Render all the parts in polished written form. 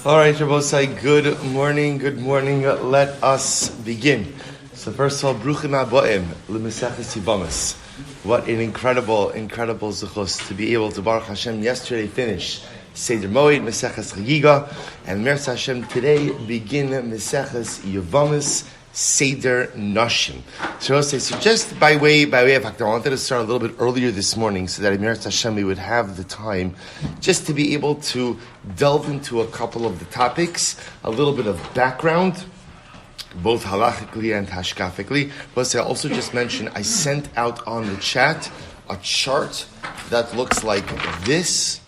All right, Rabbosai, good morning. Let us begin. So first of all, Bruchim Aboim, L'Meseches Yevamos. What an incredible zuchos to be able to, Baruch Hashem, yesterday finish Seder Moed, Meseches Chagiga, and Meretz Hashem today begin Meseches Yevamos, Seder Nashim. So just by way of fact, I wanted to start a little bit earlier this morning so that in Meretz Hashem we would have the time just to be able to delve into a couple of the topics, a little bit of background, both halachically and hashkafically. But I also just mentioned I sent out on the chat a chart that looks like this.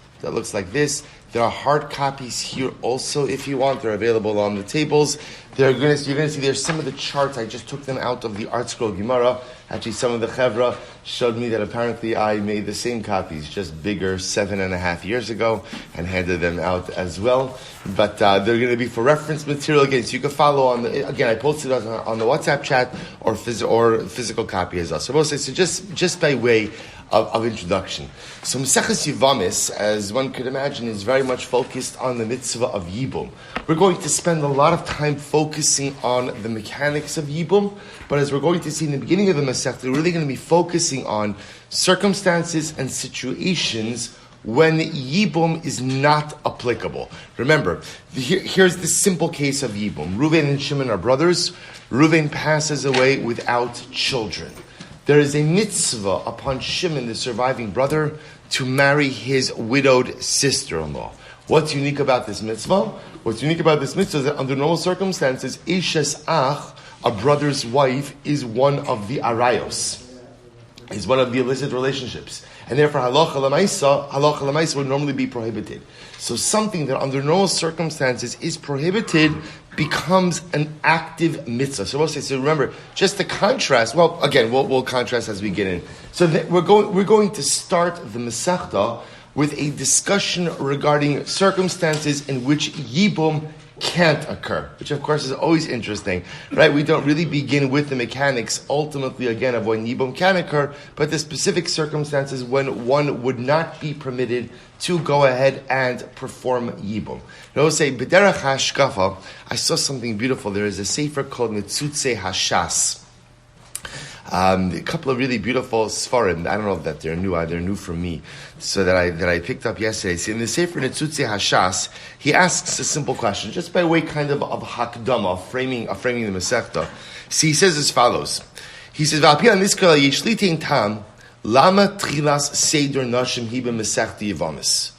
There are hard copies here also if you want. They're available on the tables. You're going to see there's some of the charts. I just took them out of the Art Scroll Gemara. Actually, some of the Chevra showed me that apparently I made the same copies, just bigger 7.5 years ago, and handed them out as well. But they're going to be for reference material again, so you can follow on the. Again, I posted it on the WhatsApp chat or physical copy as well. So just by way of introduction. So Meseches Yevamos, as one could imagine, is very much focused on the mitzvah of Yibum. We're going to spend a lot of time focusing on the mechanics of Yibum, but as we're going to see in the beginning of the Masechta, we're really going to be focusing on circumstances and situations when Yibum is not applicable. Remember, here's the simple case of Yibum. Reuven and Shimon are brothers. Reuven passes away without children. There is a mitzvah upon Shimon, the surviving brother, to marry his widowed sister-in-law. What's unique about this mitzvah? What's unique about this mitzvah is that under normal circumstances, Ishes Ach, a brother's wife, is one of the arayos, is one of the illicit relationships. And therefore, halacha l'maisa would normally be prohibited. So something that under normal circumstances is prohibited becomes an active mitzvah. So remember, just to contrast, well, again, we'll contrast as we get in. So we're going to start the Masechta with a discussion regarding circumstances in which Yibum can't occur, which of course is always interesting, right? We don't really begin with the mechanics, ultimately, again, of when Yibum can occur, but the specific circumstances when one would not be permitted to go ahead and perform Yibum. Now, say, B'derech hashkafa, I saw something beautiful. There is a sefer called Nitzutze Hashas. A couple of really beautiful Sfarim. I don't know if that they're new for me, so that I picked up yesterday. So in the Sefer Nitzutze Hashas, he asks a simple question, just by way kind of hakdama, of framing the Masechta. So he says as follows. He says, "V'alpian niskala yishlitin tam lama tchilas seder nashim hiba Masechta Yevamos."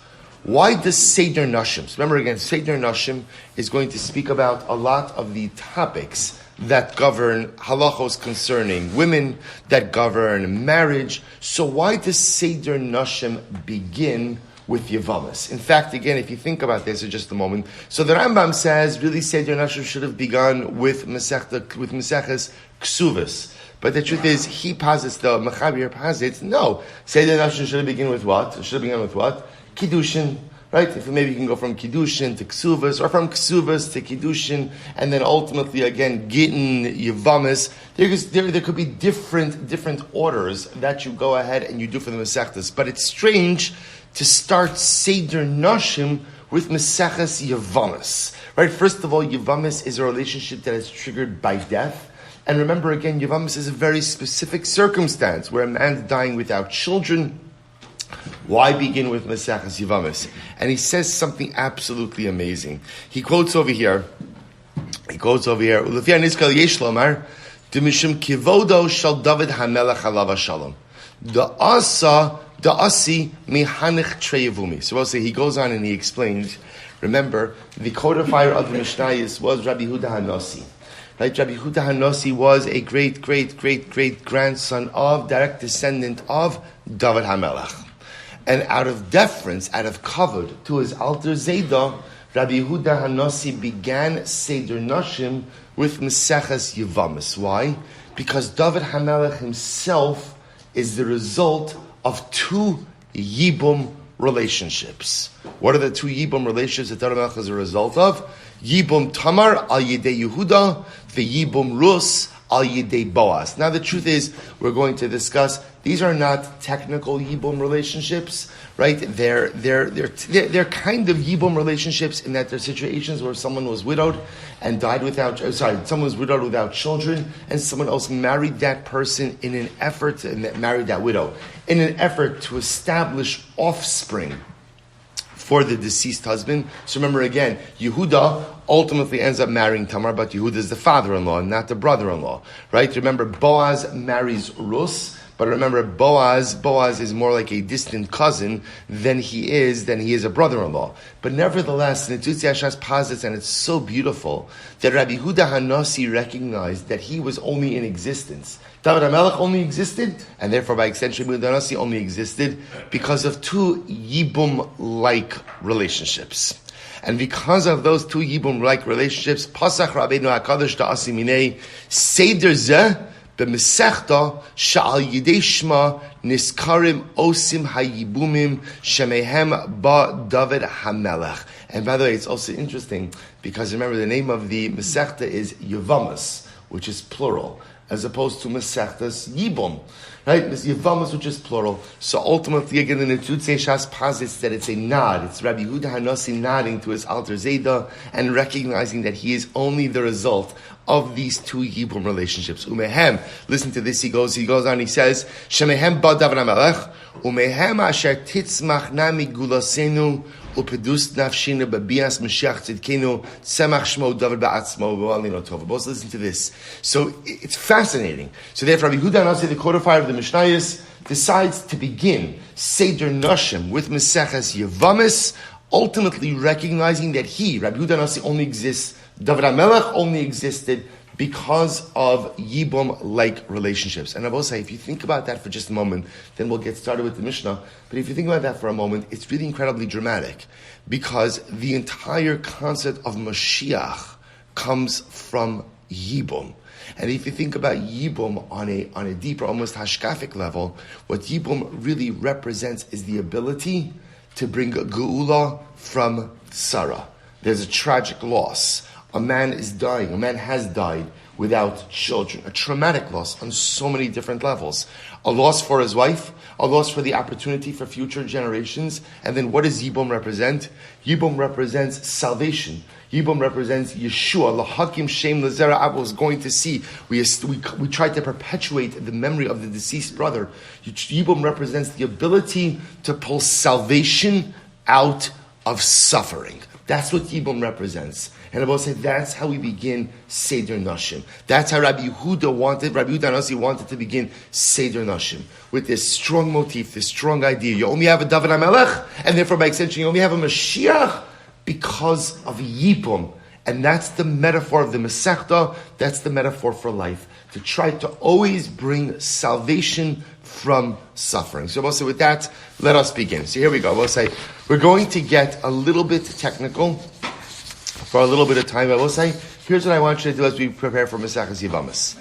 Why does Seder Nashim? Remember again, Seder Nashim is going to speak about a lot of the topics that govern halachos concerning women, that govern marriage. So why does Seder Nashim begin with Yevamos? In fact, again, if you think about this for just a moment, so the Rambam says really Seder Nashim should have begun with Meseches Ksuvas. But the truth is, he posits, the Mechaber posits, no. Seder Nashim should have begun with what? It should have begun with what? Kiddushin. Right? If maybe you can go from Kiddushin to Ksuvas, or from Ksuvas to Kiddushin, and then ultimately again Gittin, Yevamos. There could be different orders that you go ahead and you do for the Masechtas. But it's strange to start Seder Nashim with Meseches Yevamos. Right? First of all, Yevamos is a relationship that is triggered by death. And remember again, Yevamos is a very specific circumstance where a man's dying without children. Why begin with Meseches Yevamos? And he says something absolutely amazing. He quotes over here, Ulefia Nizkal Yesh Lomar, Demishum Kivodo Shal David HaMelech Alav Shalom. Da'asi Mehanich Treyevumi. So we'll say, he goes on and he explains, remember, the codifier of the Mishnayos was Rabbi Yehuda HaNasi. Right? Rabbi Yehuda HaNasi was a great grandson of, direct descendant of David HaMelech. And out of deference, out of kavod to his alter Zayda, Rabbi Yehuda HaNasi began Seder Nashim with Meseches Yevamos. Why? Because David HaMelech himself is the result of two Yibum relationships. What are the two Yibum relationships that David HaMelech is a result of? Yibum Tamar al Yedei Yehuda, the Yibum Rus al Yedei Boaz. Now the truth is, we're going to discuss These are not technical yibum relationships, right? They're kind of yibum relationships in that they're situations where someone was widowed and died someone was widowed without children, and someone else married that person married that widow in an effort to establish offspring for the deceased husband. So remember again, Yehuda ultimately ends up marrying Tamar, but Yehuda is the father-in-law, not the brother-in-law, right? Remember, Boaz marries Rus, but remember, Boaz is more like a distant cousin than he is a brother-in-law. But nevertheless, Netutzi Hashas posits, and it's so beautiful, that Rabbi Yehuda Hanasi recognized that he was only in existence. David HaMelech only existed, and therefore by extension Rabbi Yehuda Hanasi only existed because of two Yibum-like relationships. And because of those two Yibum-like relationships, Pasach Rabbeinu HaKadosh Da'asi Minei Seder Zeh B'Mesechta Sha'al Yidei Shema Niskarim Osim Hayibumim Shemehem Ba David HaMelech. And by the way, it's also interesting because remember the name of the Mesechta is Yevamos, which is plural, as opposed to Mesechtas Yibum, right? This Yevamos, which is plural. So ultimately, again, the Netutzi Shas posits that it's a nod. It's Rabbi Yehuda Hanasi nodding to his Alter Zayda and recognizing that he is only the result of these two Yibum relationships. Umehem, listen to this, he goes on, he says, Shemehem ba David HaMelech, Umehem asher titzmach nami gulasenu, upedus nafshina babias Mashiach tzidkenu, semach shmo David ba'atzmo, v'alino tova. Both listen to this. So it's fascinating. So therefore, Rabbi Yehuda Hanasi, the codifier of the Mishnayos, decides to begin Seder Nashim with Meseches Yevamos, ultimately recognizing that Rabbi Yehuda Hanasi, only exists, David HaMelech only existed because of Yibum-like relationships. And I will say, if you think about that for just a moment, then we'll get started with the Mishnah. But if you think about that for a moment, it's really incredibly dramatic because the entire concept of Mashiach comes from Yibum. And if you think about Yibum on a deeper, almost hashkafic level, what Yibum really represents is the ability to bring a geula from Sarah. There's a tragic loss. A man is dying. A man has died without children. A traumatic loss on so many different levels. A loss for his wife, a loss for the opportunity for future generations. And then what does Yibum represent? Yibum represents salvation. Yibum represents Yeshua. Lahakim Shem Lazera Abba was going to see. We tried to perpetuate the memory of the deceased brother. Yibum represents the ability to pull salvation out of suffering. That's what Yibum represents. And I will say that's how we begin Seder Nashim. That's how Rabbi Yehuda Hanasi wanted to begin Seder Nashim. With this strong motif, this strong idea. You only have a David HaMelech, and therefore by extension you only have a Mashiach because of Yibum. And that's the metaphor of the Masechta, that's the metaphor for life. To try to always bring salvation from suffering. So also with that, let us begin. So here we go. We'll say, we're going to get a little bit technical for a little bit of time. I will say, here's what I want you to do as we prepare for Mesechus Yevamos.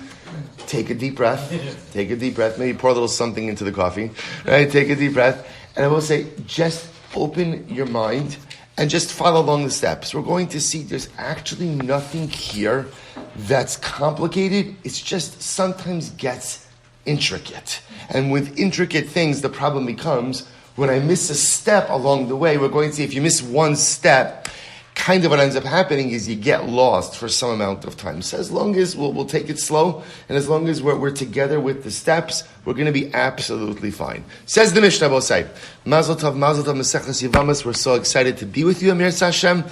Take a deep breath. Take a deep breath. Maybe pour a little something into the coffee. Right? Take a deep breath. And I will say, just open your mind and just follow along the steps. We're going to see there's actually nothing here that's complicated. It's just sometimes gets intricate. And with intricate things, the problem becomes when I miss a step along the way, we're going to see if you miss one step, kind of what ends up happening is you get lost for some amount of time. So as long as we'll take it slow, and as long as we're together with the steps, we're going to be absolutely fine. Says the Mishnah, we'll say, Mazel Tov, Mesechus Yevamos. We're so excited to be with you, Amir Sashem.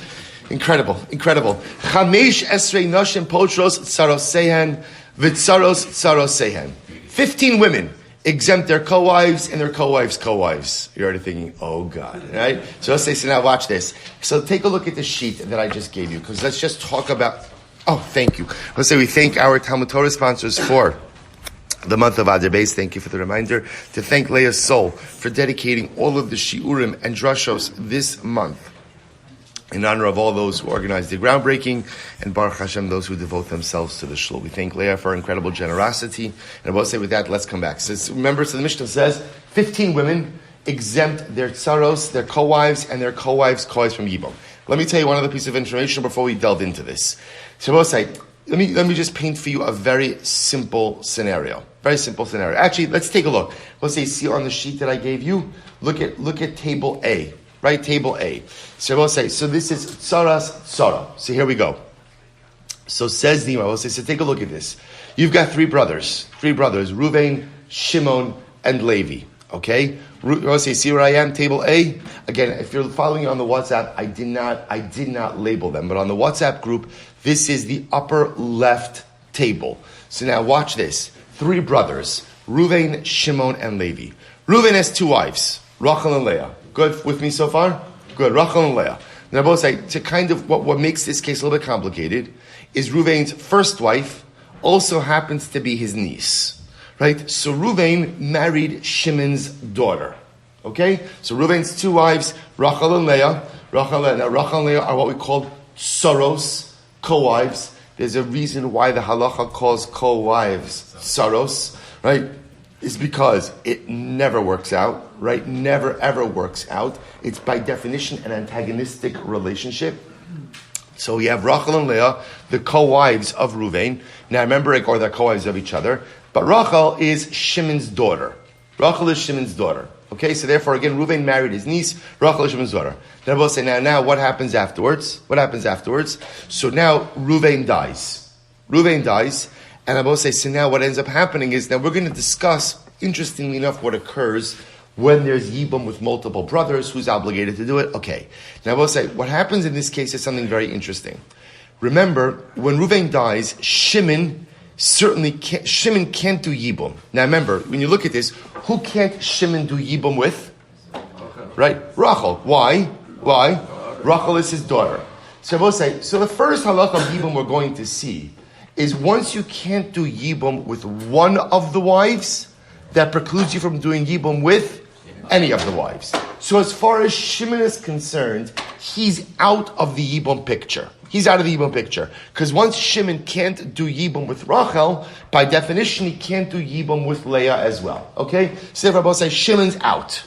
Incredible. Chamesh esrei noshim potros tsarosehen v'tsaros tsarosehen. 15 women exempt their co-wives and their co-wives' co-wives. You're already thinking, oh God, right? So let's say, so now watch this. So take a look at the sheet that I just gave you, because let's just talk about, thank you. Let's say we thank our Talmud Torah sponsors for the month of Adar Beis. Thank you for the reminder. To thank Leah Sol for dedicating all of the shiurim and drashos this month in honor of all those who organized the groundbreaking, and Baruch Hashem, those who devote themselves to the shul. We thank Leah for her incredible generosity. And I will say with that, let's come back. So remember, the Mishnah says, 15 women exempt their tsaros, their co-wives, and their co-wives' co-wives from Yibum. Let me tell you one other piece of information before we delve into this. So I will say, let me just paint for you a very simple scenario. Very simple scenario. Actually, let's take a look. Let's say, see on the sheet that I gave you, look at table A, right? Table A. So we'll say, so this is tsaras tsara. So here we go. So says the Imam, we'll say, so take a look at this. You've got three brothers, Ruvain, Shimon, and Levi. Okay? We'll say, see where I am, table A? Again, if you're following on the WhatsApp, I did not label them, but on the WhatsApp group, this is the upper left table. So now watch this. Three brothers, Ruvain, Shimon, and Levi. Ruvain has two wives, Rachel and Leah. Good with me so far? Good, Rachel and Leah. Now both say, to kind of, what makes this case a little bit complicated, is Ruvain's first wife also happens to be his niece. Right? So Ruvain married Shimon's daughter. Okay? So Ruvain's two wives, Rachel and Leah. Rachel and Leah are what we call tsaros, co-wives. There's a reason why the halacha calls co-wives tsaros, right? Is because it never works out, right? Never ever works out. It's by definition an antagonistic relationship. So we have Rachel and Leah, the co-wives of Ruvain. Now remember, or they're co-wives of each other. But Rachel is Shimon's daughter. Okay, so therefore, again, Ruvain married his niece. Rachel is Shimon's daughter. Then we'll say, now what happens afterwards? So now Ruvain dies. And I will say, so now what ends up happening is that we're going to discuss, interestingly enough, what occurs when there's Yibum with multiple brothers, who's obligated to do it. Okay. Now I will say, what happens in this case is something very interesting. Remember, when Ruvain dies, Shimon can't do Yibum. Now remember, when you look at this, who can't Shimon do Yibum with? Right? Rachel. Why? Rachel is his daughter. So I will say, so the first halakha of Yibum we're going to see is once you can't do Yibum with one of the wives, that precludes you from doing Yibum with any of the wives. So as far as Shimon is concerned, he's out of the Yibum picture. Because once Shimon can't do Yibum with Rachel, by definition, he can't do Yibum with Leah as well. Okay? So therefore, I'll say Shimon's out.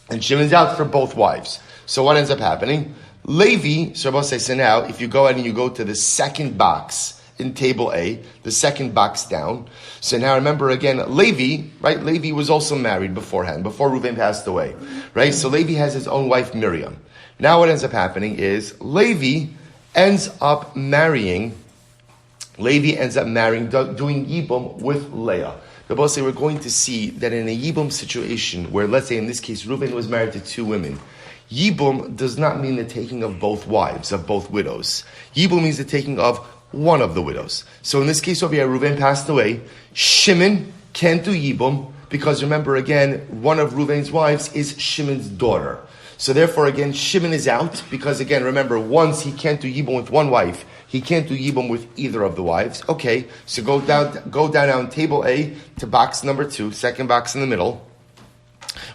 And Shimon's out for both wives. So what ends up happening? Levi, so I'll say, so now, if you go ahead and you go to the second box in table A, the second box down. So now remember again, Levi, right? Levi was also married beforehand, before Reuven passed away. Right? So Levi has his own wife, Miriam. Now what ends up happening is Levi ends up marrying, doing Yibum with Leah. The boss say we're going to see that in a Yibum situation where, let's say in this case, Reuven was married to two women, Yibum does not mean the taking of both wives, of both widows. Yibum means the taking of one of the widows. So in this case over here, Reuven passed away. Shimon can't do Yibum because remember again, one of Reuven's wives is Shimon's daughter. So therefore, again, Shimon is out because, again, remember, once he can't do Yibum with one wife, he can't do Yibum with either of the wives. Okay, so go down on table A to box number 2, second box in the middle,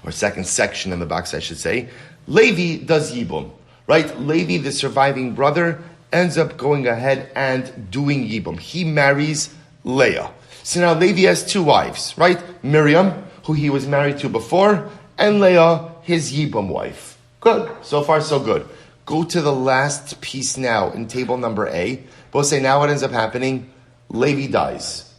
or second section in the box, I should say. Levi does Yibum, right? Levi, the surviving brother, ends up going ahead and doing Yibum. He marries Leah. So now Levi has two wives, right? Miriam, who he was married to before, and Leah, his Yibum wife. Good. So far, so good. Go to the last piece now in table number A. Both say now what ends up happening? Levi dies.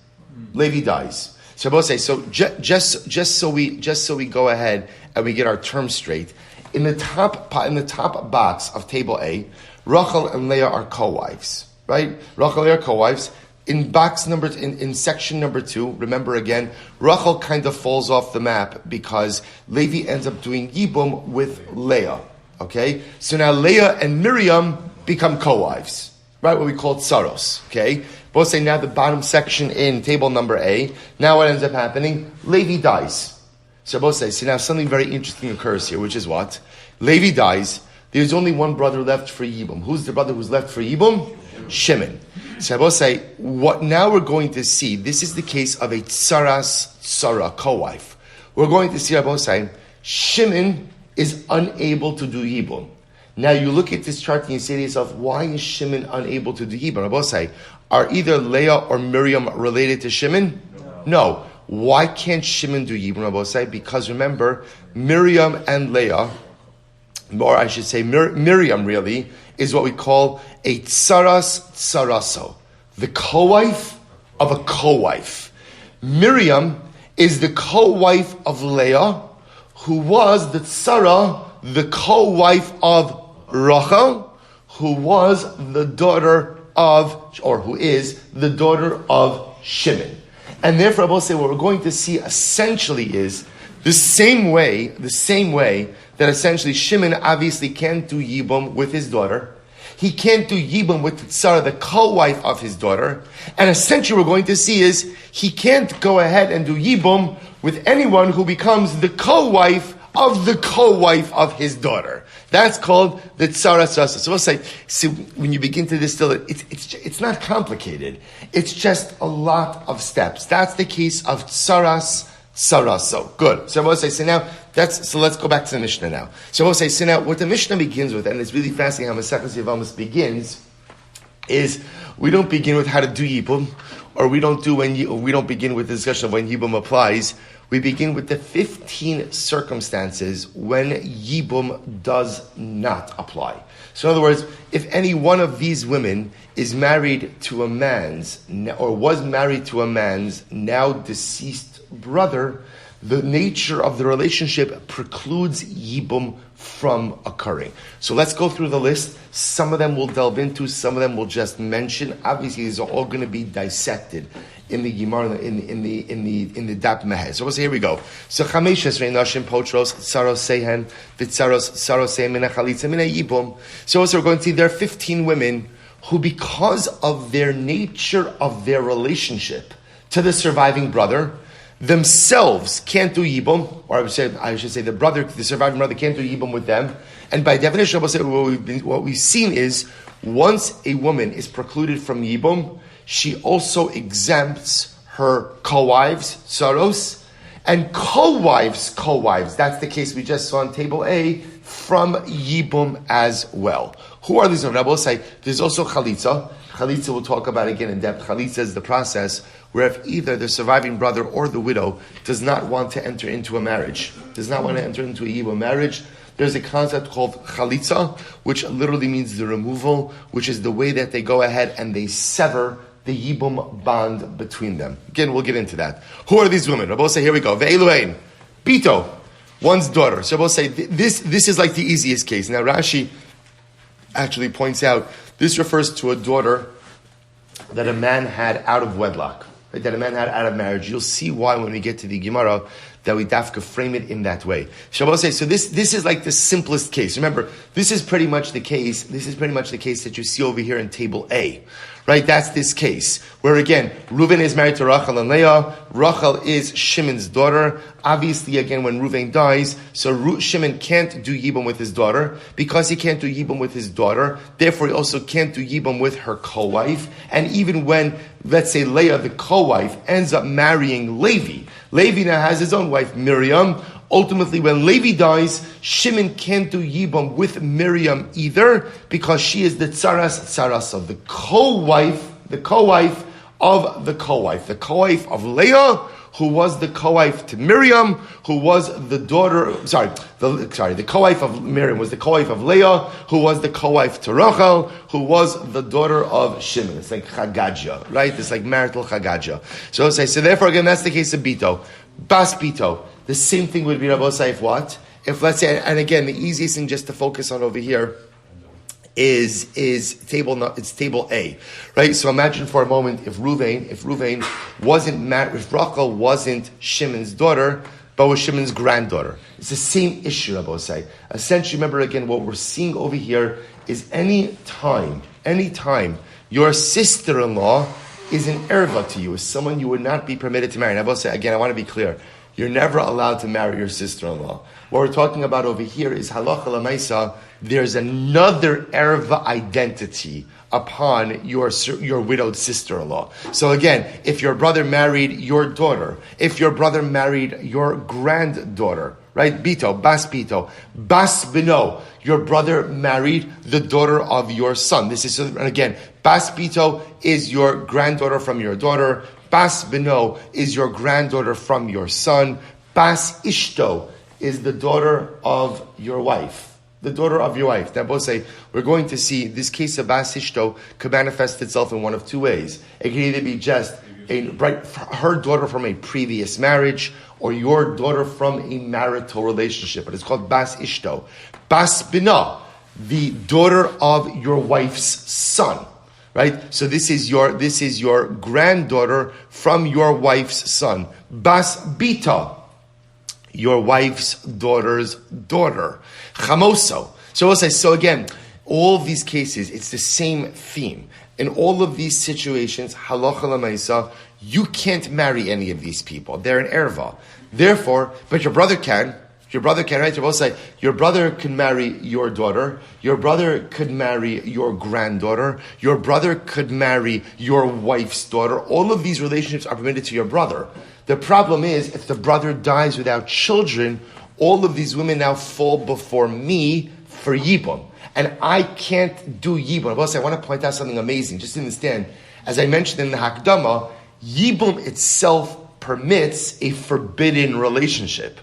So both say so. Just so we go ahead and we get our terms straight. In the top box of table A, Rachel and Leah are co-wives, right? Rachel and Leah are co-wives. In section number 2, remember again, Rachel kind of falls off the map because Levi ends up doing Yibum with Leah. Okay? So now Leah and Miriam become co-wives. Right? What we call tsaros. Okay? Both say now the bottom section in table number A. Now what ends up happening? Levi dies. So both say, so now something very interesting occurs here, which is what? Levi dies. There's only one brother left for Yibum. Who's the brother who's left for Yibum? Shimon. So I will say, what now we're going to see, this is the case of a tsara, co-wife. We're going to see, I will say, Shimon is unable to do Yibum. Now you look at this chart and you say to yourself, why is Shimon unable to do Yibum? I will say, are either Leah or Miriam related to Shimon? No. Why can't Shimon do Yibum? I will say, because remember, Miriam and Leah or I should say Miriam really, is what we call a tsaras tsaraso, the co-wife of a co-wife. Miriam is the co-wife of Leah, who was the tzara, the co-wife of Rachel, who was the daughter of, or who is the daughter of Shimon. And therefore, I will say what we're going to see essentially is the same way that essentially Shimon obviously can't do Yibum with his daughter. He can't do Yibum with Sarah, the co-wife of his daughter. And essentially what we're going to see is he can't go ahead and do Yibum with anyone who becomes the co-wife of his daughter. That's called the tsaras rasa. So we'll say, see, when you begin to distill it, it's not complicated. It's just a lot of steps. That's the case of tsaras saraso. Good. So we'll say, so let's go back to the Mishnah now. So we'll say, so now what the Mishnah begins with, and it's really fascinating how Masechus Yevamos begins, is we don't begin with how to do Yibum, or we don't begin with the discussion of when Yibum applies. We begin with the 15 circumstances when Yibum does not apply. So in other words, if any one of these women is married to a man's, or was married to a man's now deceased brother, the nature of the relationship precludes Yibum from occurring. So let's go through the list. Some of them we'll delve into, some of them we'll just mention. Obviously, these are all going to be dissected in the Gemara, in the Daf Mehez. So we'll say, here we go. So Chamesh Esrei Nashim Potros Tsaros Sehen Vitzaros Sehen Mina Chalitza Mina Yibum. So also we're going to see there are 15 women who, because of their nature of their relationship to the surviving brother, themselves can't do Yibum, or I should say the surviving brother can't do Yibum with them. And by definition, I will say what we've seen is once a woman is precluded from Yibum, she also exempts her co-wives, Saros, and co-wives, that's the case we just saw on table A, from Yibum as well. Who are these? I will say there's also Chalitza. Chalitza we'll talk about again in depth. Chalitza is the process where if either the surviving brother or the widow does not want to enter into a marriage, does not want to enter into a Yibum marriage, there's a concept called Chalitza, which literally means the removal, which is the way that they go ahead and they sever the Yibum bond between them. Again, we'll get into that. Who are these women? Rabbi say, here we go. Ve'eluein, Bito, one's daughter. So Rabbi say, this is like the easiest case. Now Rashi actually points out, this refers to a daughter that a man had out of wedlock, right? That a man had out of marriage. You'll see why when we get to the Gemara that we dafka frame it in that way. Shabbos says, so this is like the simplest case. Remember, this is pretty much the case that you see over here in table A. Right, that's this case. Where again, Reuven is married to Rachel and Leah. Rachel is Shimon's daughter. Obviously, again, when Reuven dies, so Shimon can't do Yibum with his daughter. Because he can't do Yibum with his daughter, therefore he also can't do Yibum with her co-wife. And even when, let's say, Leah, the co-wife, ends up marrying Levi, Levi now has his own wife, Miriam. Ultimately, when Levi dies, Shimon can't do Yibum with Miriam either, because she is the tsaras of the co-wife of the co-wife of Leah, who was the co-wife to Miriam, who was the daughter. The co-wife of Miriam was the co-wife of Leah, who was the co-wife to Rachel, who was the daughter of Shimon. It's like Chagaja, right? It's like marital Chagaja. So therefore, again, that's the case of Bito, Bas Bito. The same thing would be Rabbi Saif what? If let's say, and again, the easiest thing just to focus on over here is table A, right? So imagine for a moment if Reuven wasn't married, if Rachel wasn't Shimon's daughter, but was Shimon's granddaughter. It's the same issue, Rabbi Saif. Essentially, remember again, what we're seeing over here is any time your sister-in-law is an erva to you, is someone you would not be permitted to marry. And Rabbi Saif, again, I want to be clear. You're never allowed to marry your sister-in-law. What we're talking about over here is halacha l'maisa. There's another erva identity upon your widowed sister-in-law. So again, if your brother married your daughter, if your brother married your granddaughter, right? Bito, Bas Bino, your brother married the daughter of your son. This is, and again, Bas Bito is your granddaughter from your daughter. Bas Bino is your granddaughter from your son. Bas Ishto is the daughter of your wife. The daughter of your wife. Now, both say, we're going to see this case of Bas Ishto could manifest itself in one of two ways. It can either be just her daughter from a previous marriage, or your daughter from a marital relationship. But it's called Bas Ishto. Bas Bina, the daughter of your wife's son. Right? So this is your granddaughter from your wife's son. Bas Bita, your wife's daughter's daughter. Chamoso. So we'll say, so again, all of these cases, it's the same theme. In all of these situations, halacha l'maisa, you can't marry any of these people. They're an erva. Therefore, but your brother can. Your brother can, right? So we'll say, your brother can marry your daughter. Your brother could marry your granddaughter. Your brother could marry your wife's daughter. All of these relationships are permitted to your brother. The problem is, if the brother dies without children, all of these women now fall before me for yibum. And I can't do yibum. I want to point out something amazing. Just understand, as I mentioned in the Hakdama, yibum itself permits a forbidden relationship.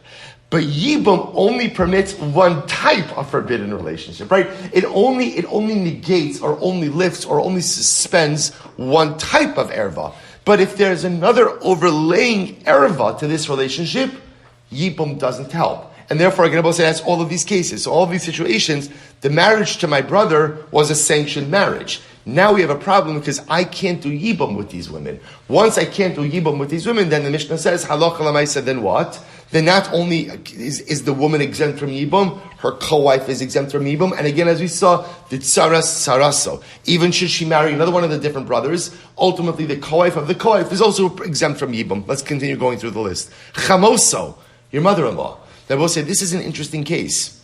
But yibum only permits one type of forbidden relationship, right? It only negates or only lifts or only suspends one type of erva. But if there's another overlaying erva to this relationship, yibum doesn't help. And therefore, again, I say that's all of these cases. So all of these situations, the marriage to my brother was a sanctioned marriage. Now we have a problem because I can't do yibum with these women. Once I can't do yibum with these women, then the Mishnah says, halacha l'maisa, then what? Then not only is the woman exempt from yibum, her co-wife is exempt from yibum. And again, as we saw, the tsaras saraso. Even should she marry another one of the different brothers, ultimately the co-wife of the co-wife is also exempt from yibum. Let's continue going through the list. Chamoso, your mother-in-law. They will say, this is an interesting case.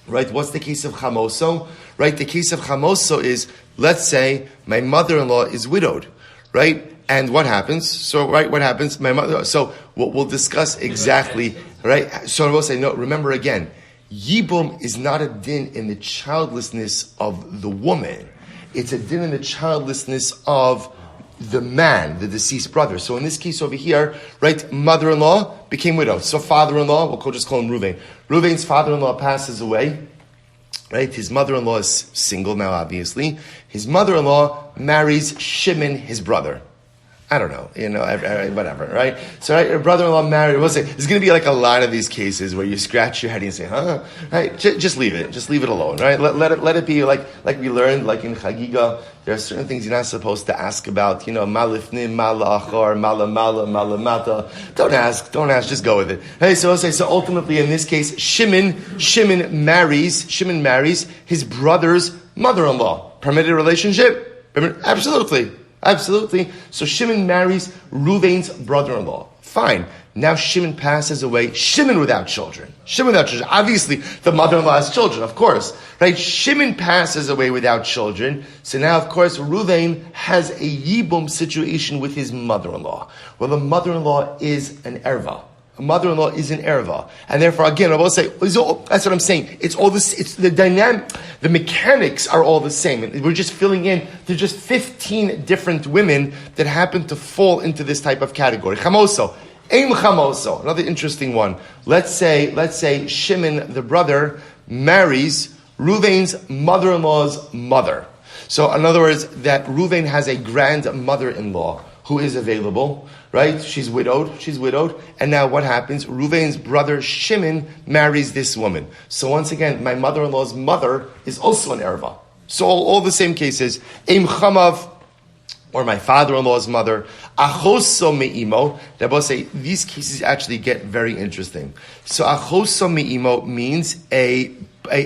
Right? What's the case of chamoso? Right? The case of chamoso is, let's say, my mother-in-law is widowed. Right? And what happens? So, right, what happens? My mother. So, we'll discuss exactly, right? So, we'll say, no, remember again, yibum is not a din in the childlessness of the woman. It's a din in the childlessness of the man, the deceased brother. So, in this case over here, right, mother-in-law became widowed. So, father-in-law, we'll just call him Ruvain. Ruvain's father-in-law passes away. Right? His mother-in-law is single now, obviously. His mother-in-law marries Shimon, his brother. I don't know, whatever, right? So, right, your brother-in-law married, we'll say, there's going to be like a lot of these cases where you scratch your head and you say, huh? Right? Just leave it. Just leave it alone, right? Let it be like we learned, like in Chagiga, there are certain things you're not supposed to ask about, malifnim, malachor, malamala, malamata. Don't ask, just go with it. Hey, so we'll say, so ultimately in this case, Shimon marries his brother's mother-in-law. Permitted relationship? Absolutely. So Shimon marries Ruvain's brother-in-law. Fine. Now Shimon passes away. Shimon without children. Obviously, the mother-in-law has children, of course. Right? Shimon passes away without children. So now, of course, Ruvain has a yibum situation with his mother-in-law. Well, the mother-in-law is an erva. A mother-in-law is an erva. And therefore, again, I will say, that's what I'm saying. It's all this, it's the dynamic, the mechanics are all the same. We're just filling in, there's just 15 different women that happen to fall into this type of category. Chamoso. Ein chamoso. Another interesting one. Let's say Shimon, the brother, marries Ruvain's mother-in-law's mother. So, in other words, that Ruvain has a grandmother-in-law who is available, right? She's widowed, and now what happens? Ruvain's brother Shimon marries this woman. So once again, my mother-in-law's mother is also an erva. So all the same cases, Eim Chamav, or my father-in-law's mother, Achoso Me'imo. They both say these cases actually get very interesting. So Achoso Me'imo means a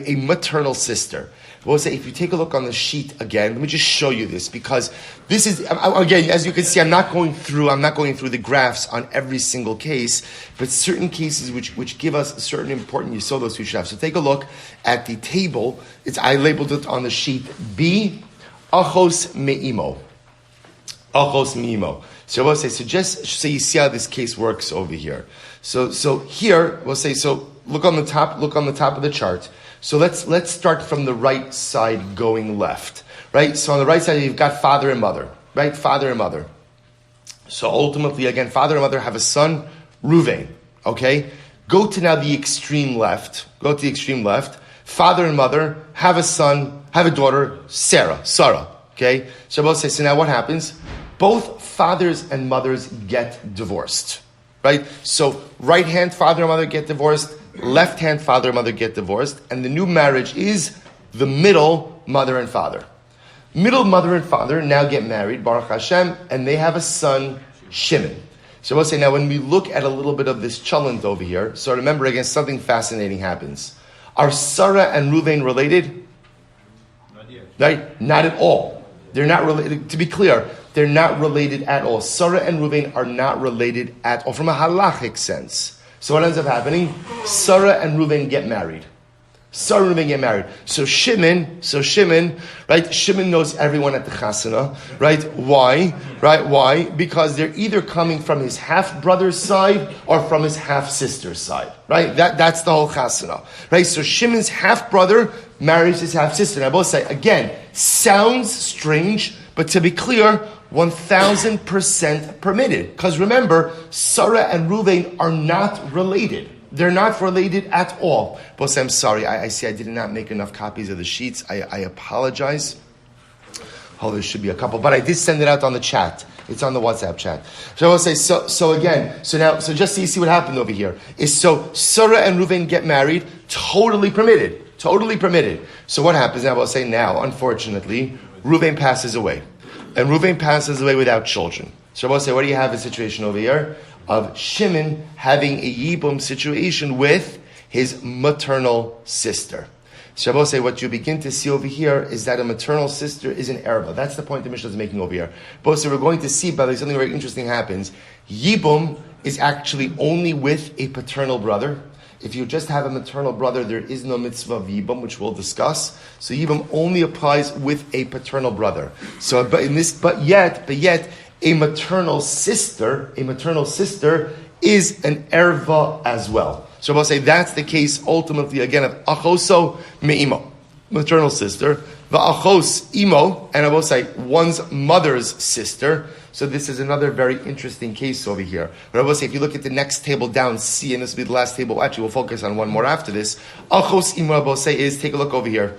maternal sister. We'll say, if you take a look on the sheet again, let me just show you this, because this is, again, as you can see, I'm not going through the graphs on every single case, but certain cases which give us certain important yisodos we should have. So take a look at the table. I labeled it on the sheet, B, Achos Me'imo. Achos Me'imo. So we'll say, so just so you see how this case works over here. So here, we'll say, so look on the top of the chart. So let's start from the right side going left, right? So on the right side, you've got father and mother, right? Father and mother. So ultimately, again, father and mother have a son, Ruvain, okay? Go to now the extreme left. Father and mother have a son, have a daughter, Sarah. Okay? Shabbos says, so now what happens? Both fathers and mothers get divorced. Right? So right hand father and mother get divorced, left hand father and mother get divorced, and the new marriage is the middle mother and father. Middle mother and father now get married, Baruch Hashem, and they have a son, Shimon. So we'll say now when we look at a little bit of this chalent over here, so remember again, something fascinating happens. Are Sarah and Reuven related? Not yet. Right? Not at all. They're not related. To be clear, they're not related at all. Sarah and Reuven are not related at all from a halachic sense. So what ends up happening? Sarah and Reuven get married. Sarah and Reuven get married. So Shimon, right? Shimon knows everyone at the chasana, right? Why? Right? Why? Because they're either coming from his half-brother's side or from his half-sister's side, right? That's the whole chasana, right? So Shimon's half-brother marries his half-sister. And I both say, again, sounds strange, but to be clear, 1,000% permitted. Because remember, Sarah and Reuven are not related. They're not related at all. But I'm sorry, I see I did not make enough copies of the sheets. I apologize. Oh, there should be a couple. But I did send it out on the chat. It's on the WhatsApp chat. So I will say, so just so you see what happened over here, is so Sarah and Reuven get married, totally permitted. So what happens now? I will say now, unfortunately, Reuven passes away. And Reuven passes away without children. So I will say, what do you have a situation over here? Of Shimon having a Yibum situation with his maternal sister. Shabbos say what you begin to see over here is that a maternal sister is an erva. That's the point the Mishnah is making over here. But so we're going to see, by the way, something very interesting happens. Yibum is actually only with a paternal brother. If you just have a maternal brother, there is no mitzvah of Yibum, which we'll discuss. So Yibum only applies with a paternal brother. So, but yet, a maternal sister is an erva as well. So I'll say that's the case ultimately again of achoso me'imo, maternal sister, va'achos imo, and I will say one's mother's sister. So this is another very interesting case over here. But I will say if you look at the next table down, C, and this will be the last table. Actually, we'll focus on one more after this. Achos imo, I will say is take a look over here.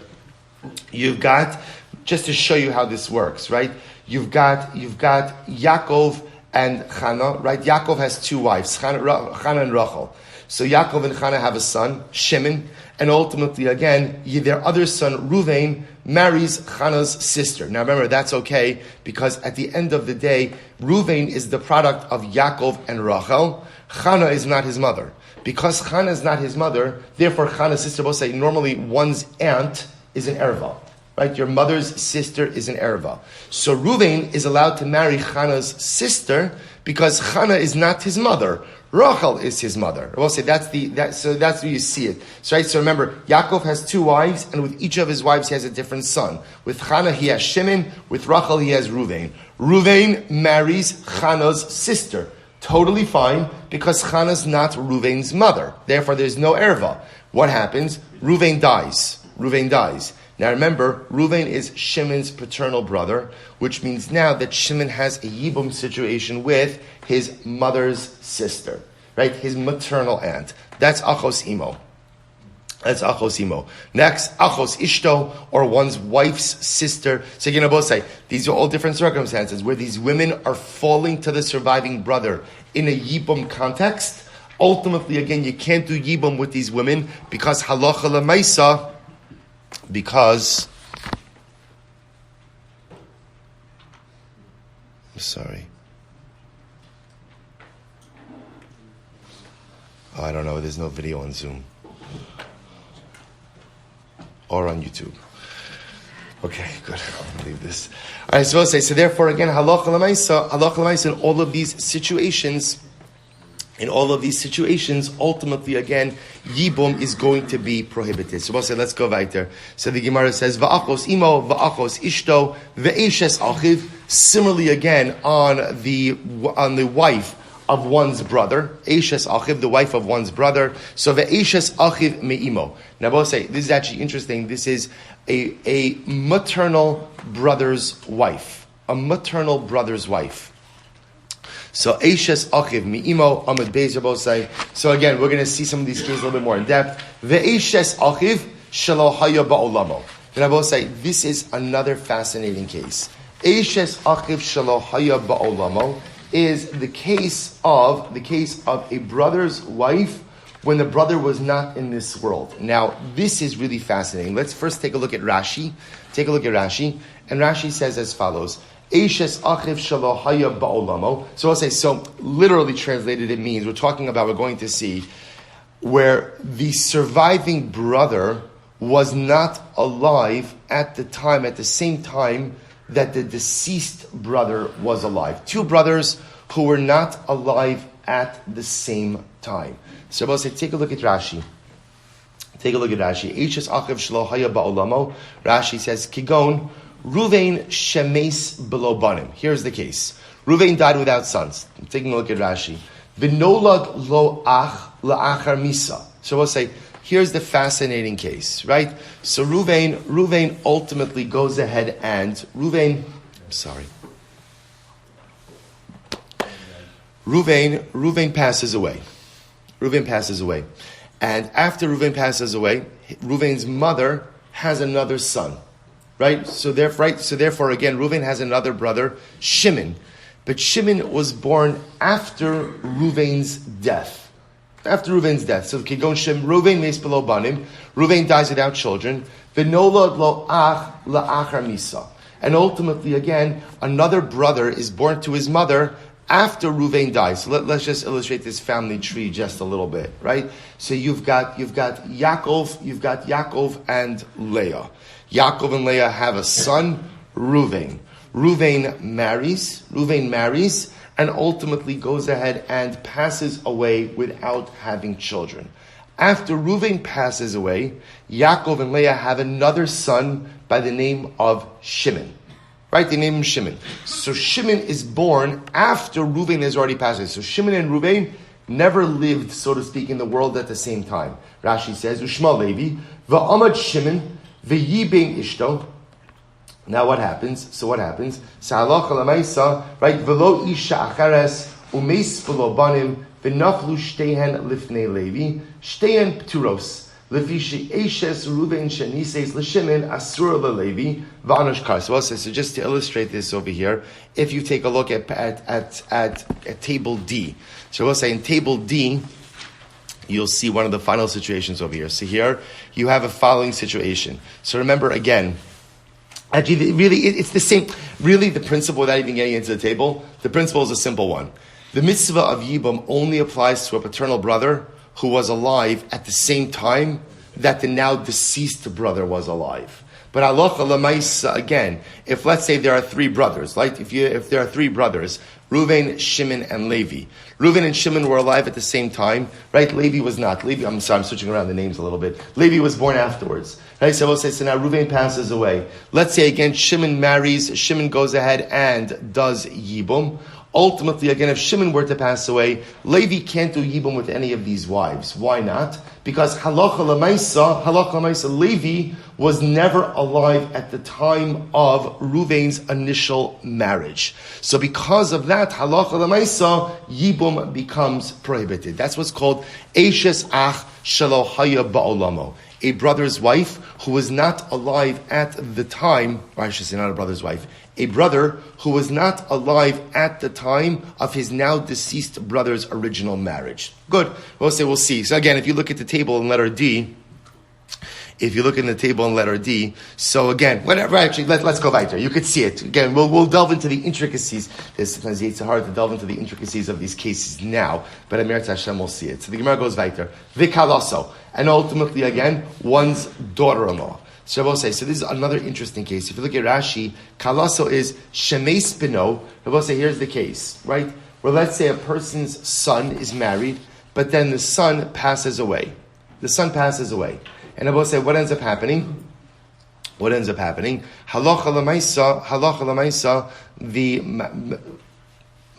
You've got, just to show you how this works, right? You've got Yaakov and Chana, right? Yaakov has two wives, Chana and Rachel. So Yaakov and Chana have a son, Shimon, and ultimately, again, their other son, Reuven, marries Chana's sister. Now remember, that's okay, because at the end of the day, Reuven is the product of Yaakov and Rachel. Chana is not his mother. Because Chana is not his mother, therefore Chana's sister will say, normally one's aunt is an erva. Right, your mother's sister is an erva. So Reuven is allowed to marry Chana's sister because Chana is not his mother. Rachel is his mother. I will say so that's where you see it. So, right, so remember, Yaakov has two wives, and with each of his wives he has a different son. With Chana he has Shimon, with Rachel he has Reuven. Reuven marries Chana's sister. Totally fine, because Chana's not Reuven's mother. Therefore there's no erva. What happens? Reuven dies. Now remember, Reuven is Shimon's paternal brother, which means now that Shimon has a Yibum situation with his mother's sister, right? His maternal aunt. That's Achos Imo. Next, Achos Ishto, or one's wife's sister. So you know, both say, these are all different circumstances where these women are falling to the surviving brother in a Yibum context. Ultimately, again, you can't do Yibum with these women because halacha l'maisa, because, I'm sorry. Oh, I don't know. There's no video on Zoom or on YouTube. Okay, good. I'll leave this. All right, so I'll say, so therefore, again, halacha l'maisa in all of these situations. In all of these situations, ultimately, again, Yibum is going to be prohibited. So we'll say, let's go right there. So the Gemara says, Va'achos imo, va'achos ishto, ve'eshes achiv. Similarly, again, on the wife of one's brother, Eshes achiv, the wife of one's brother. So ve'eshes achiv me'imo. Now we'll say, this is actually interesting. This is a maternal brother's wife. A maternal brother's wife. So Eishes Achiv Mi'imo Amud Beis Rabosai. So again, we're going to see some of these cases a little bit more in depth. Ve'Eishes Achiv shelo haya ba'olamo. And I will say, this is another fascinating case. Eishes achiv shelo haya ba'olamo is the case of a brother's wife when the brother was not in this world. Now, this is really fascinating. Let's first take a look at Rashi. And Rashi says as follows: Eishes achiv shelo haya ba'olamo. So I'll say, so literally translated, it means we're going to see where the surviving brother was not alive at the same time that the deceased brother was alive. Two brothers who were not alive at the same time. So I'll say, take a look at Rashi. Eishes achiv shelo haya ba'olamo. Rashi says, Kigon, Ruvain shemes below banim. Here's the case. Ruvain died without sons. I'm taking a look at Rashi. V'nolad lo ach la'achar misa. So we'll say, here's the fascinating case, right? So Ruvain ultimately goes ahead and Ruvain passes away. And after Ruvain passes away, Ruvain's mother has another son. Right? So therefore, again, Ruvain has another brother, Shimon. But Shimon was born after Ruvain's death. So Kigon Shem Ruvain meis below banim. Ruvain dies without children. V'nolad lo ach la'achar misa. And ultimately, again, another brother is born to his mother after Ruvain dies. So let's just illustrate this family tree just a little bit, right? So you've got Yaakov and Leah. Yaakov and Leah have a son, Ruvain. Ruvain marries, and ultimately goes ahead and passes away without having children. After Ruvain passes away, Yaakov and Leah have another son by the name of Shimon. Right? They name him Shimon. So Shimon is born after Ruvain has already passed away. So Shimon and Ruvain never lived, so to speak, in the world at the same time. Rashi says, Ushma Levi, va'amad Shimon, v'yibing ishto. Now what happens? Sa'alach alamaisa, right? V'lo isha achares, umeis v'lo banim, v'naflu shtehen lifnei Levi, shtehen pturos. So just to illustrate this over here, if you take a look at table D, so we'll say in table D, you'll see one of the final situations over here. So here you have a following situation. So remember again, actually, really, it's the same. Really, the principle, without even getting into the table, the principle is a simple one. The mitzvah of Yibum only applies to a paternal brother who was alive at the same time that the now deceased brother was alive. But halacha l'maisa, again, if let's say there are three brothers, like if there are three brothers, Reuven, Shimon, and Levi. Reuven and Shimon were alive at the same time, right? Levi was not. I'm switching around the names a little bit. Levi was born afterwards, right? So we'll say, so now Reuven passes away. Let's say again, Shimon marries, Shimon goes ahead and does Yibum. Ultimately, again, if Shimon were to pass away, Levi can't do Yibum with any of these wives. Why not? Because halacha l'maisa, Levi was never alive at the time of Reuven's initial marriage. So because of that, halacha l'maisa, Yibum becomes prohibited. That's what's called Eishes ach shelo haya ba'olamo. A brother's wife who was not alive at the time, or I should say not a brother's wife, a brother who was not alive at the time of his now deceased brother's original marriage. Good. We'll see. So again, if you look at the table in letter D, so again, whatever, actually, let's go weiter. You could see it. Again, we'll delve into the intricacies. Sometimes it's hard to delve into the intricacies of these cases now, but Amirat Hashem will see it. So the Gemara goes weiter. Vikalaso. And ultimately, again, one's daughter-in-law. So I will say, so this is another interesting case. If you look at Rashi, Kalaso is Shemes Bino. I will say, here's the case, right? Where let's say a person's son is married, but then the son passes away. And I will say, what ends up happening? Halacha l'maisa, the man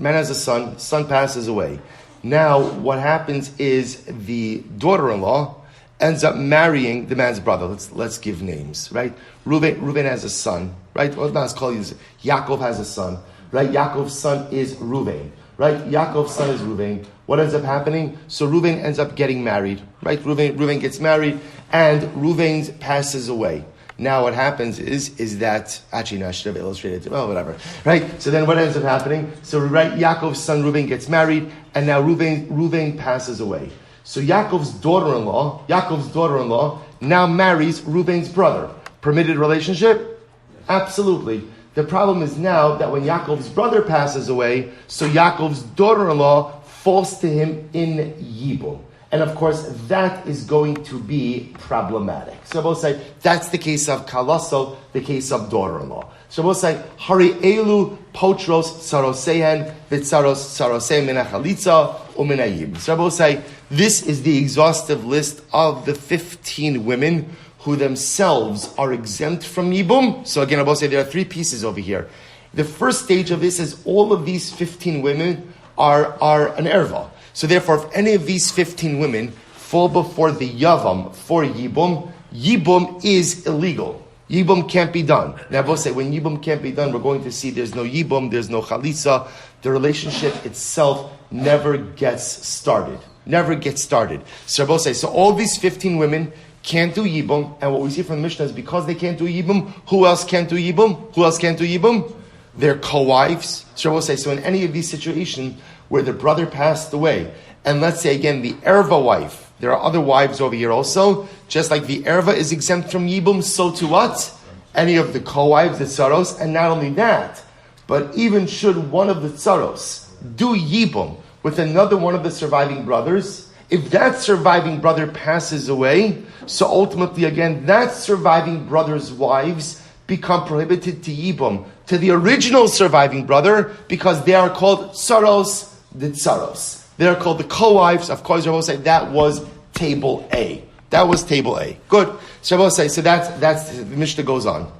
has a son passes away. Now, what happens is the daughter-in-law ends up marrying the man's brother. Let's give names, right? Reuven has a son, right? Well, let's call you Yaakov has a son, right? Yaakov's son is Reuven. right? Yaakov's son is Reuven. What ends up happening? So Reuven ends up getting married, right? Reuven gets married, and Reuven passes away. Now what happens is that, actually no, I should have illustrated it, well, whatever, right? So then what ends up happening? So right, Yaakov's son Reuven gets married, and now Reuven passes away. So Yaakov's daughter-in-law now marries Reuven's brother. Permitted relationship? Absolutely. The problem is now that when Yaakov's brother passes away, so Yaakov's daughter-in-law falls to him in Yibum. And of course, that is going to be problematic. So we'll say, that's the case of Kalaso, the case of daughter-in-law. So we'll say, Hari Elu Potros Sarosehen Vitsaros Saroseh Mina Chalitza Umina Yibum. So we'll say, this is the exhaustive list of the 15 women who themselves are exempt from Yibum. So again, I will say there are three pieces over here. The first stage of this is all of these 15 women are an erva. So therefore, if any of these 15 women fall before the Yavam for Yibum, Yibum is illegal. Yibum can't be done. Now, I will say, when Yibum can't be done, we're going to see there's no Yibum, there's no Chalitza. The relationship itself never gets started. So I will say, so all these 15 women can't do Yibum, and what we see from the Mishnah is because they can't do Yibum, who else can't do Yibum? Their co-wives. So I will say, so in any of these situations where the brother passed away, and let's say again the erva wife, there are other wives over here also, just like the erva is exempt from Yibum, so to what? Any of the co-wives, the tsaros, and not only that, but even should one of the tsaros do Yibum with another one of the surviving brothers, if that surviving brother passes away, so ultimately again, that surviving brother's wives become prohibited to Yibum to the original surviving brother because they are called tsaros, the tsaros. They are called the co-wives. Of course, Rabbi will say that was table A. Good. So Rabbi will say, so that's the Mishnah goes on.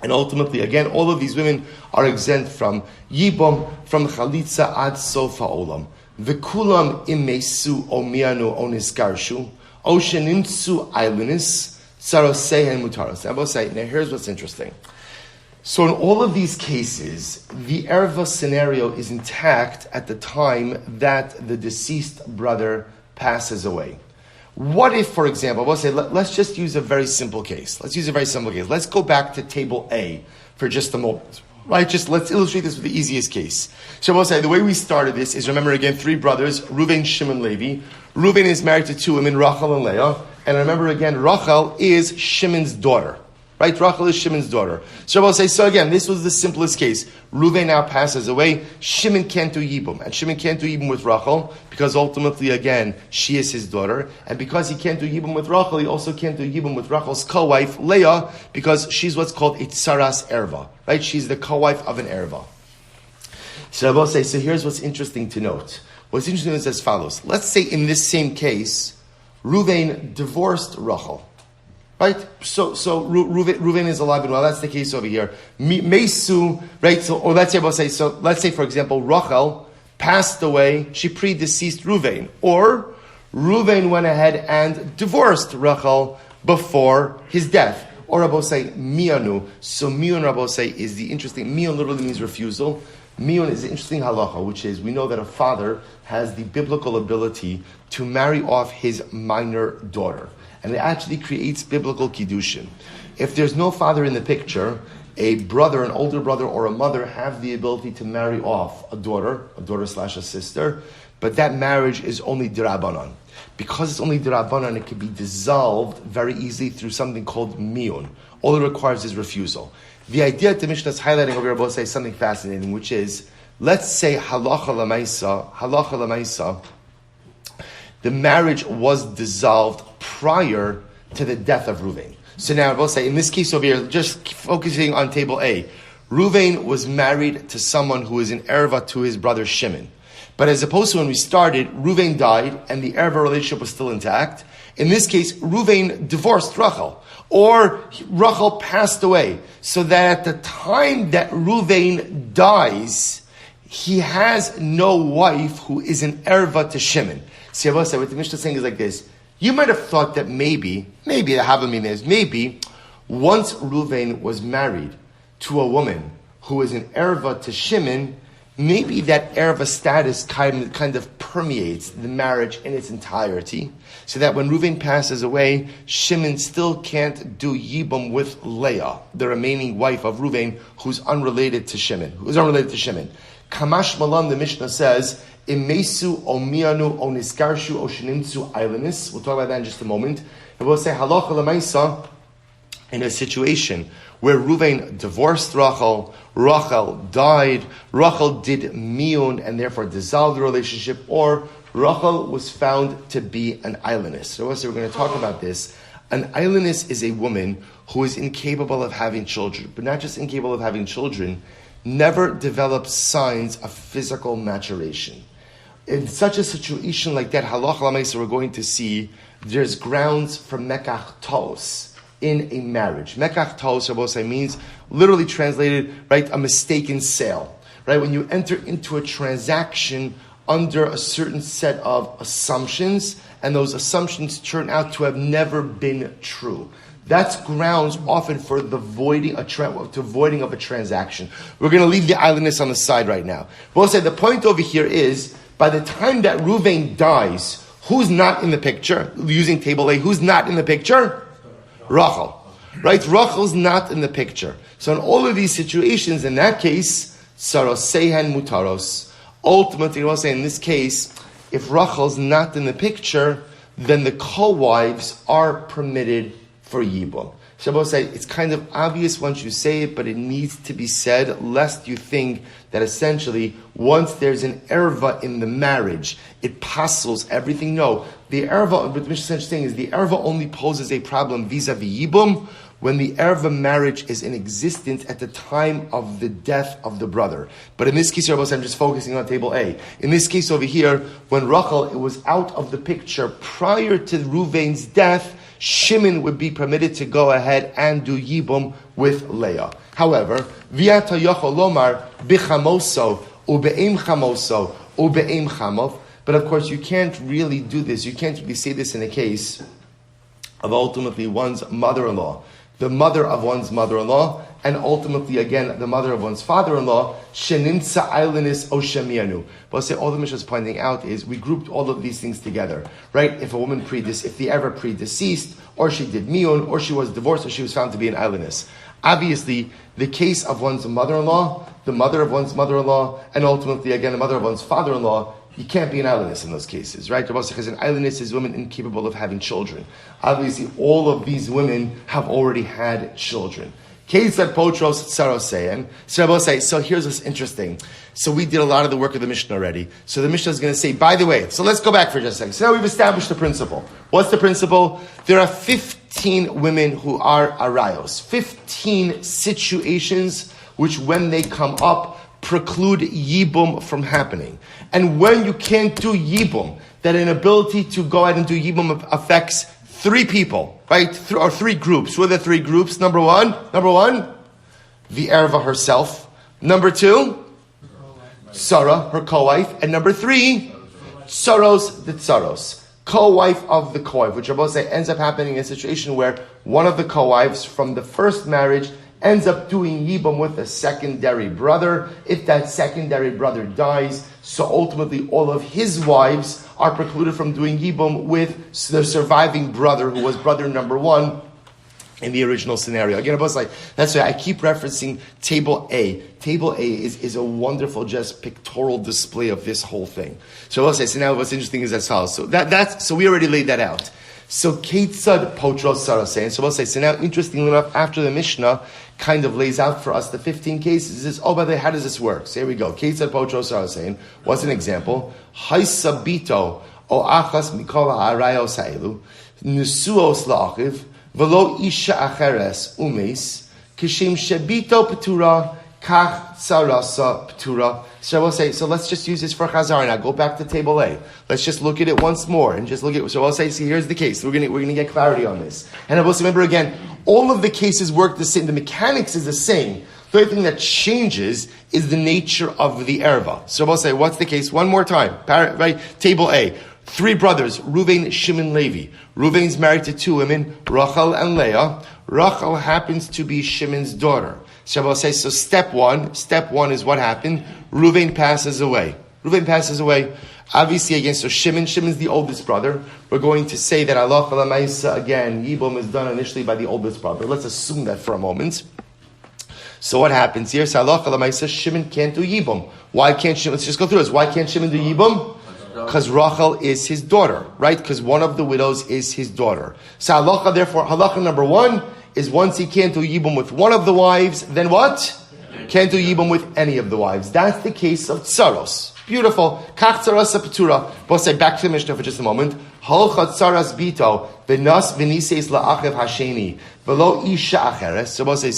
And ultimately, again, all of these women are exempt from Yibum, from Chalitza ad sofa olam. V'kulam imesu o mianu o niskarshu, o shenimtsu ailunis, sarosehen mutaros. I will say, now here's what's interesting. So in all of these cases, the erva scenario is intact at the time that the deceased brother passes away. What if, for example, we'll say, let's just use a very simple case. Let's go back to table A for just a moment. Right? Just let's illustrate this with the easiest case. So we'll say, the way we started this is, remember again, three brothers, Reuven, Shimon, Levi. Reuven is married to two women, Rachel and Leah. And remember again, Rachel is Shimon's daughter. Right? Rachel is Shimon's daughter. So I'll say, so again, this was the simplest case. Reuven now passes away. Shimon can't do Yibum. And Shimon can't do Yibum with Rachel because ultimately, again, she is his daughter. And because he can't do Yibum with Rachel, he also can't do Yibum with Rachel's co-wife, Leah, because she's what's called Itzaras Erva. Right? She's the co-wife of an Erva. So I will say, so here's what's interesting to note. What's interesting is as follows. Let's say in this same case, Reuven divorced Rachel. Right? So Reuven is alive and well. That's the case over here. Mesu, right? So, or let's say, for example, Rachel passed away. She predeceased Reuven. Or Reuven went ahead and divorced Rachel before his death. Or Rabbi say, Mianu. So Miun, Rabbi say, is the interesting, Miun literally means refusal. Miun is the interesting halacha, which is, we know that a father has the biblical ability to marry off his minor daughter. And it actually creates biblical kiddushin. If there's no father in the picture, a brother, an older brother, or a mother have the ability to marry off a daughter / a sister, but that marriage is only d'Rabbanan. Because it's only d'Rabbanan, it can be dissolved very easily through something called miyun. All it requires is refusal. The idea that the Mishnah is highlighting over here will say something fascinating, which is, let's say halacha l'maisa, the marriage was dissolved prior to the death of Reuven. So now I will say, in this case over here, just focusing on table A, Reuven was married to someone who is an erva to his brother Shimon. But as opposed to when we started, Reuven died and the erva relationship was still intact. In this case, Reuven divorced Rachel, or Rachel passed away, so that at the time that Reuven dies, he has no wife who is an erva to Shimon. See, what the Mishnah is saying is like this. You might have thought that maybe the Havamim is, maybe once Reuven was married to a woman who is an erva to Shimon, maybe that erva status kind of permeates the marriage in its entirety, so that when Reuven passes away, Shimon still can't do Yibum with Leah, the remaining wife of Reuven, who's unrelated to Shimon. Kamash Malan, the Mishnah says, Imesu o mianu o niskarshu o shenimtsu ailenis. We'll talk about that in just a moment. And we'll say halacha lemaisa, in a situation where Reuven divorced Rachel died, Rachel did miyun and therefore dissolved the relationship, or Rachel was found to be an ailenis. So we're going to talk about this. An ailenis is a woman who is incapable of having children, but not just incapable of having children, never develops signs of physical maturation. In such a situation like that, halacha l'maisa, we're going to see there's grounds for mekach tos in a marriage. Mekach tos, Rabbi means, literally translated, right, a mistaken sale. Right, when you enter into a transaction under a certain set of assumptions, and those assumptions turn out to have never been true. That's grounds often for the voiding of a transaction. We're going to leave the islandness on the side right now. We'll say the point over here is, by the time that Reuven dies, who's not in the picture? Using table A, who's not in the picture? Rachel. Right? Rachel's not in the picture. So in all of these situations, in that case, saros sehen mutaros. Ultimately, we'll say in this case, if Rachel's not in the picture, then the co-wives are permitted for Yibum. Shabbos say it's kind of obvious once you say it, but it needs to be said, lest you think that essentially once there's an erva in the marriage, it passels everything. No, the erva, what the Mishnah is saying is the erva only poses a problem vis-a-vis Yibum when the erva marriage is in existence at the time of the death of the brother. But in this case, Shabbos, I'm just focusing on table A. In this case over here, when Rachel was out of the picture prior to Reuven's death, Shimon would be permitted to go ahead and do Yibum with Leah. However, Viata Yochol Lomar Bichamoso Ubeim Chamoso Ubeim Chamov. But of course, you can't really do this. You can't really say this in a case of ultimately one's mother-in-law, the mother of one's mother-in-law, and ultimately, again, the mother of one's father-in-law, Shenimtsa Ailenis Oshemianu. But say all the Mishnah is pointing out is we grouped all of these things together, right? If a woman if the ever predeceased, or she did miyun, or she was divorced, or she was found to be an ailenis. Obviously, the case of one's mother-in-law, the mother of one's mother-in-law, and ultimately, again, the mother of one's father-in-law, you can't be an ailenis in those cases, right? Because an ailenis is women incapable of having children. Obviously, all of these women have already had children. So here's what's interesting. So we did a lot of the work of the Mishnah already. So the Mishnah is going to say, by the way, so let's go back for just a second. So now we've established the principle. What's the principle? There are 15 women who are arayos. 15 situations which, when they come up, preclude Yibum from happening. And when you can't do Yibum, that inability to go ahead and do Yibum affects 3 people, right? Or 3 groups. Who are the 3 groups? Number one, the erva herself. Number 2, Sarah, her co-wife. And number 3, Tsaros, the Tsaros, co-wife of the co-wife, which Rabbi say ends up happening in a situation where one of the co-wives from the first marriage ends up doing Yibum with a secondary brother. If that secondary brother dies, so ultimately all of his wives are precluded from doing Yibum with the surviving brother, who was brother number 1 in the original scenario. Again, that's why I keep referencing table A. Table A is a wonderful, just pictorial display of this whole thing. So I'll say, so now what's interesting is as follows. So we already laid that out. So Ketzad Potros Sarasein. So we'll say, so now interestingly enough, after the Mishnah kind of lays out for us the 15 cases, is by the way, how does this work? So here we go. Ketzad Potros Sarasein. What's an example? Haisabito o achas mikol ha'arayos ha'elu nusuos la'achiv v'lo isha acheres umes kishem shebito petura kach tzarasa petura. So we'll say, so let's just use this for Chazar now. Go back to table A. Let's just look at it once more and just look at it. So I'll say, see, here's the case. We're gonna get clarity on this. And I will remember again, all of the cases work the same. The mechanics is the same. The only thing that changes is the nature of the erva. So we'll say, what's the case? One more time. Right? Table A. 3 brothers, Reuven, Shimon, Levi. Reuven's married to 2 women, Rachel and Leah. Rachel happens to be Shimon's daughter. Shabbos says, so step one is what happened. Reuven passes away. Obviously, again, so Shimon's the oldest brother. We're going to say that halacha l'maisa again, Yibum is done initially by the oldest brother. Let's assume that for a moment. So what happens here? So halacha l'maisa, Shimon can't do Yibum. Why can't Shimon? Let's just go through this. Why can't Shimon do Yibum? Because Rachel is his daughter, right? Because one of the widows is his daughter. So halacha, therefore, halacha number one is once he can't do Yibum with one of the wives, then what? Can't do Yibum with any of the wives. That's the case of Tsaros. Beautiful. Kach Tsaras Petura. We'll say back to the Mishnah for just a moment. Holchat Tsaras Bito. V'nas v'niseis la'achev hasheni. V'lo isha acheres. So we'll say,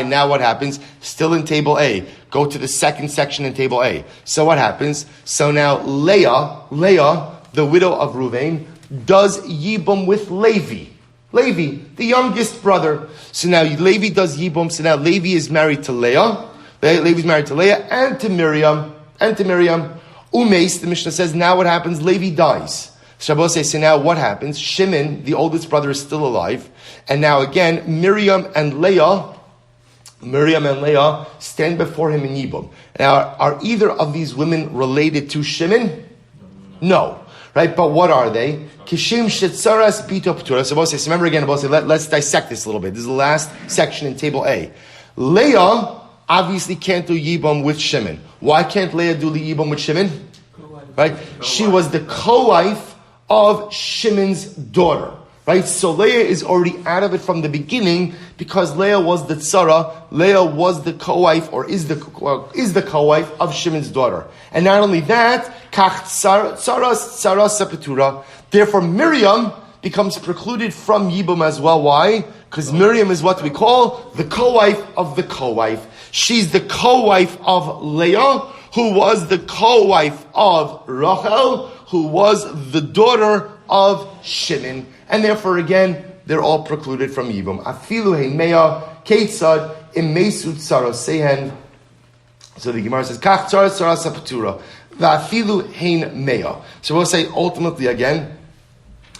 now what happens? Still in table A. Go to the second section in table A. So what happens? So now Leah, the widow of Reuven, does Yibum with Levi, the youngest brother. So now Levi does Yibum. So now Levi is married to Leah. Levi's married to Leah and to Miriam. Umeis, the Mishnah says, now what happens? Levi dies. Shabbos says, so now what happens? Shimon, the oldest brother, is still alive. And now again, Miriam and Leah stand before him in Yibum. Now, are either of these women related to Shimon? No. Right? But what are they? Kishim Shetzaras Bito Ptura. So remember again, let's dissect this a little bit. This is the last section in table A. Leah obviously can't do Yibum with Shimon. Why can't Leah do the Yibum with Shimon? Right? She was the co-wife of Shimon's daughter. Right? So Leah is already out of it from the beginning because Leah was the tzara. Leah was the co-wife or is the co-wife of Shimon's daughter. And not only that, kach tzara sepetura. Therefore Miriam becomes precluded from Yibum as well. Why? Because Miriam is what we call the co-wife of the co-wife. She's the co-wife of Leah, who was the co-wife of Rachel, who was the daughter of Shimon. And therefore, again, they're all precluded from Yibum. Afilu heimeya keitzad imesut sarosehen. So the Gemara says, kach tzara tzara sapatura. Va'afilu hein meya. So we'll say ultimately again,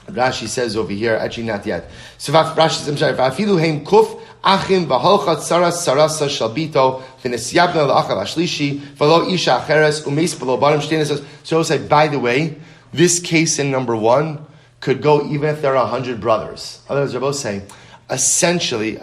Rashi says over here, actually not yet. So Rashi says, I'm sorry, va'afilu hein kuf achim v'holchat saras sarasa shalbito v'nesyabna l'achav ashlishi v'lo isha acheres umeis v'lo barim shtenes. So we'll say, by the way, this case in number one could go even if there are 100 brothers. Otherwise, they're both saying, essentially,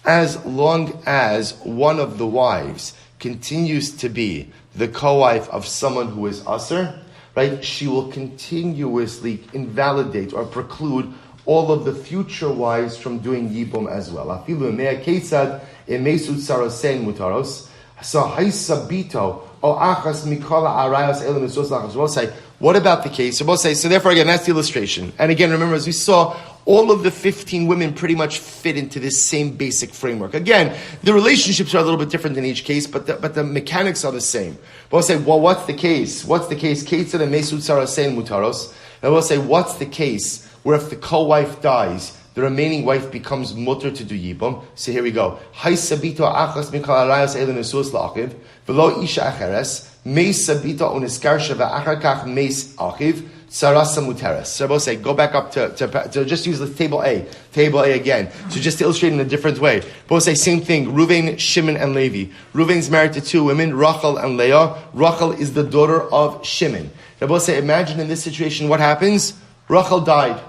as long as one of the wives continues to be the co-wife of someone who is Aser, right, she will continuously invalidate or preclude all of the future wives from doing Yibum as well. Afilu mea ketzad emesut sarosein mutaros. So haisabito o achas mikola arayos elim esos lachas. We'll say, what about the case? So we'll say, so therefore again, that's the illustration. And again, remember, as we saw, all of the 15 women pretty much fit into this same basic framework. Again, the relationships are a little bit different in each case, but the mechanics are the same. But we'll say, well, what's the case? Ketzad and mesut sarasein mutaros. And we'll say, what's the case where if the co-wife dies, the remaining wife becomes mutter to do Yibum? So here we go. Hay sabito achas mikal arayos elin esus la'achiv v'lo isha acheres meis sabito uniskarsha v'achar kach meis achiv sarasa muteres. So we'll say, go back up to just use the table A again. So just to illustrate in a different way. We'll say same thing. Reuven, Shimon, and Levi. Reuven's married to two women, Rachel and Leah. Rachel is the daughter of Shimon. Now we'll say, imagine in this situation what happens. Rachel died.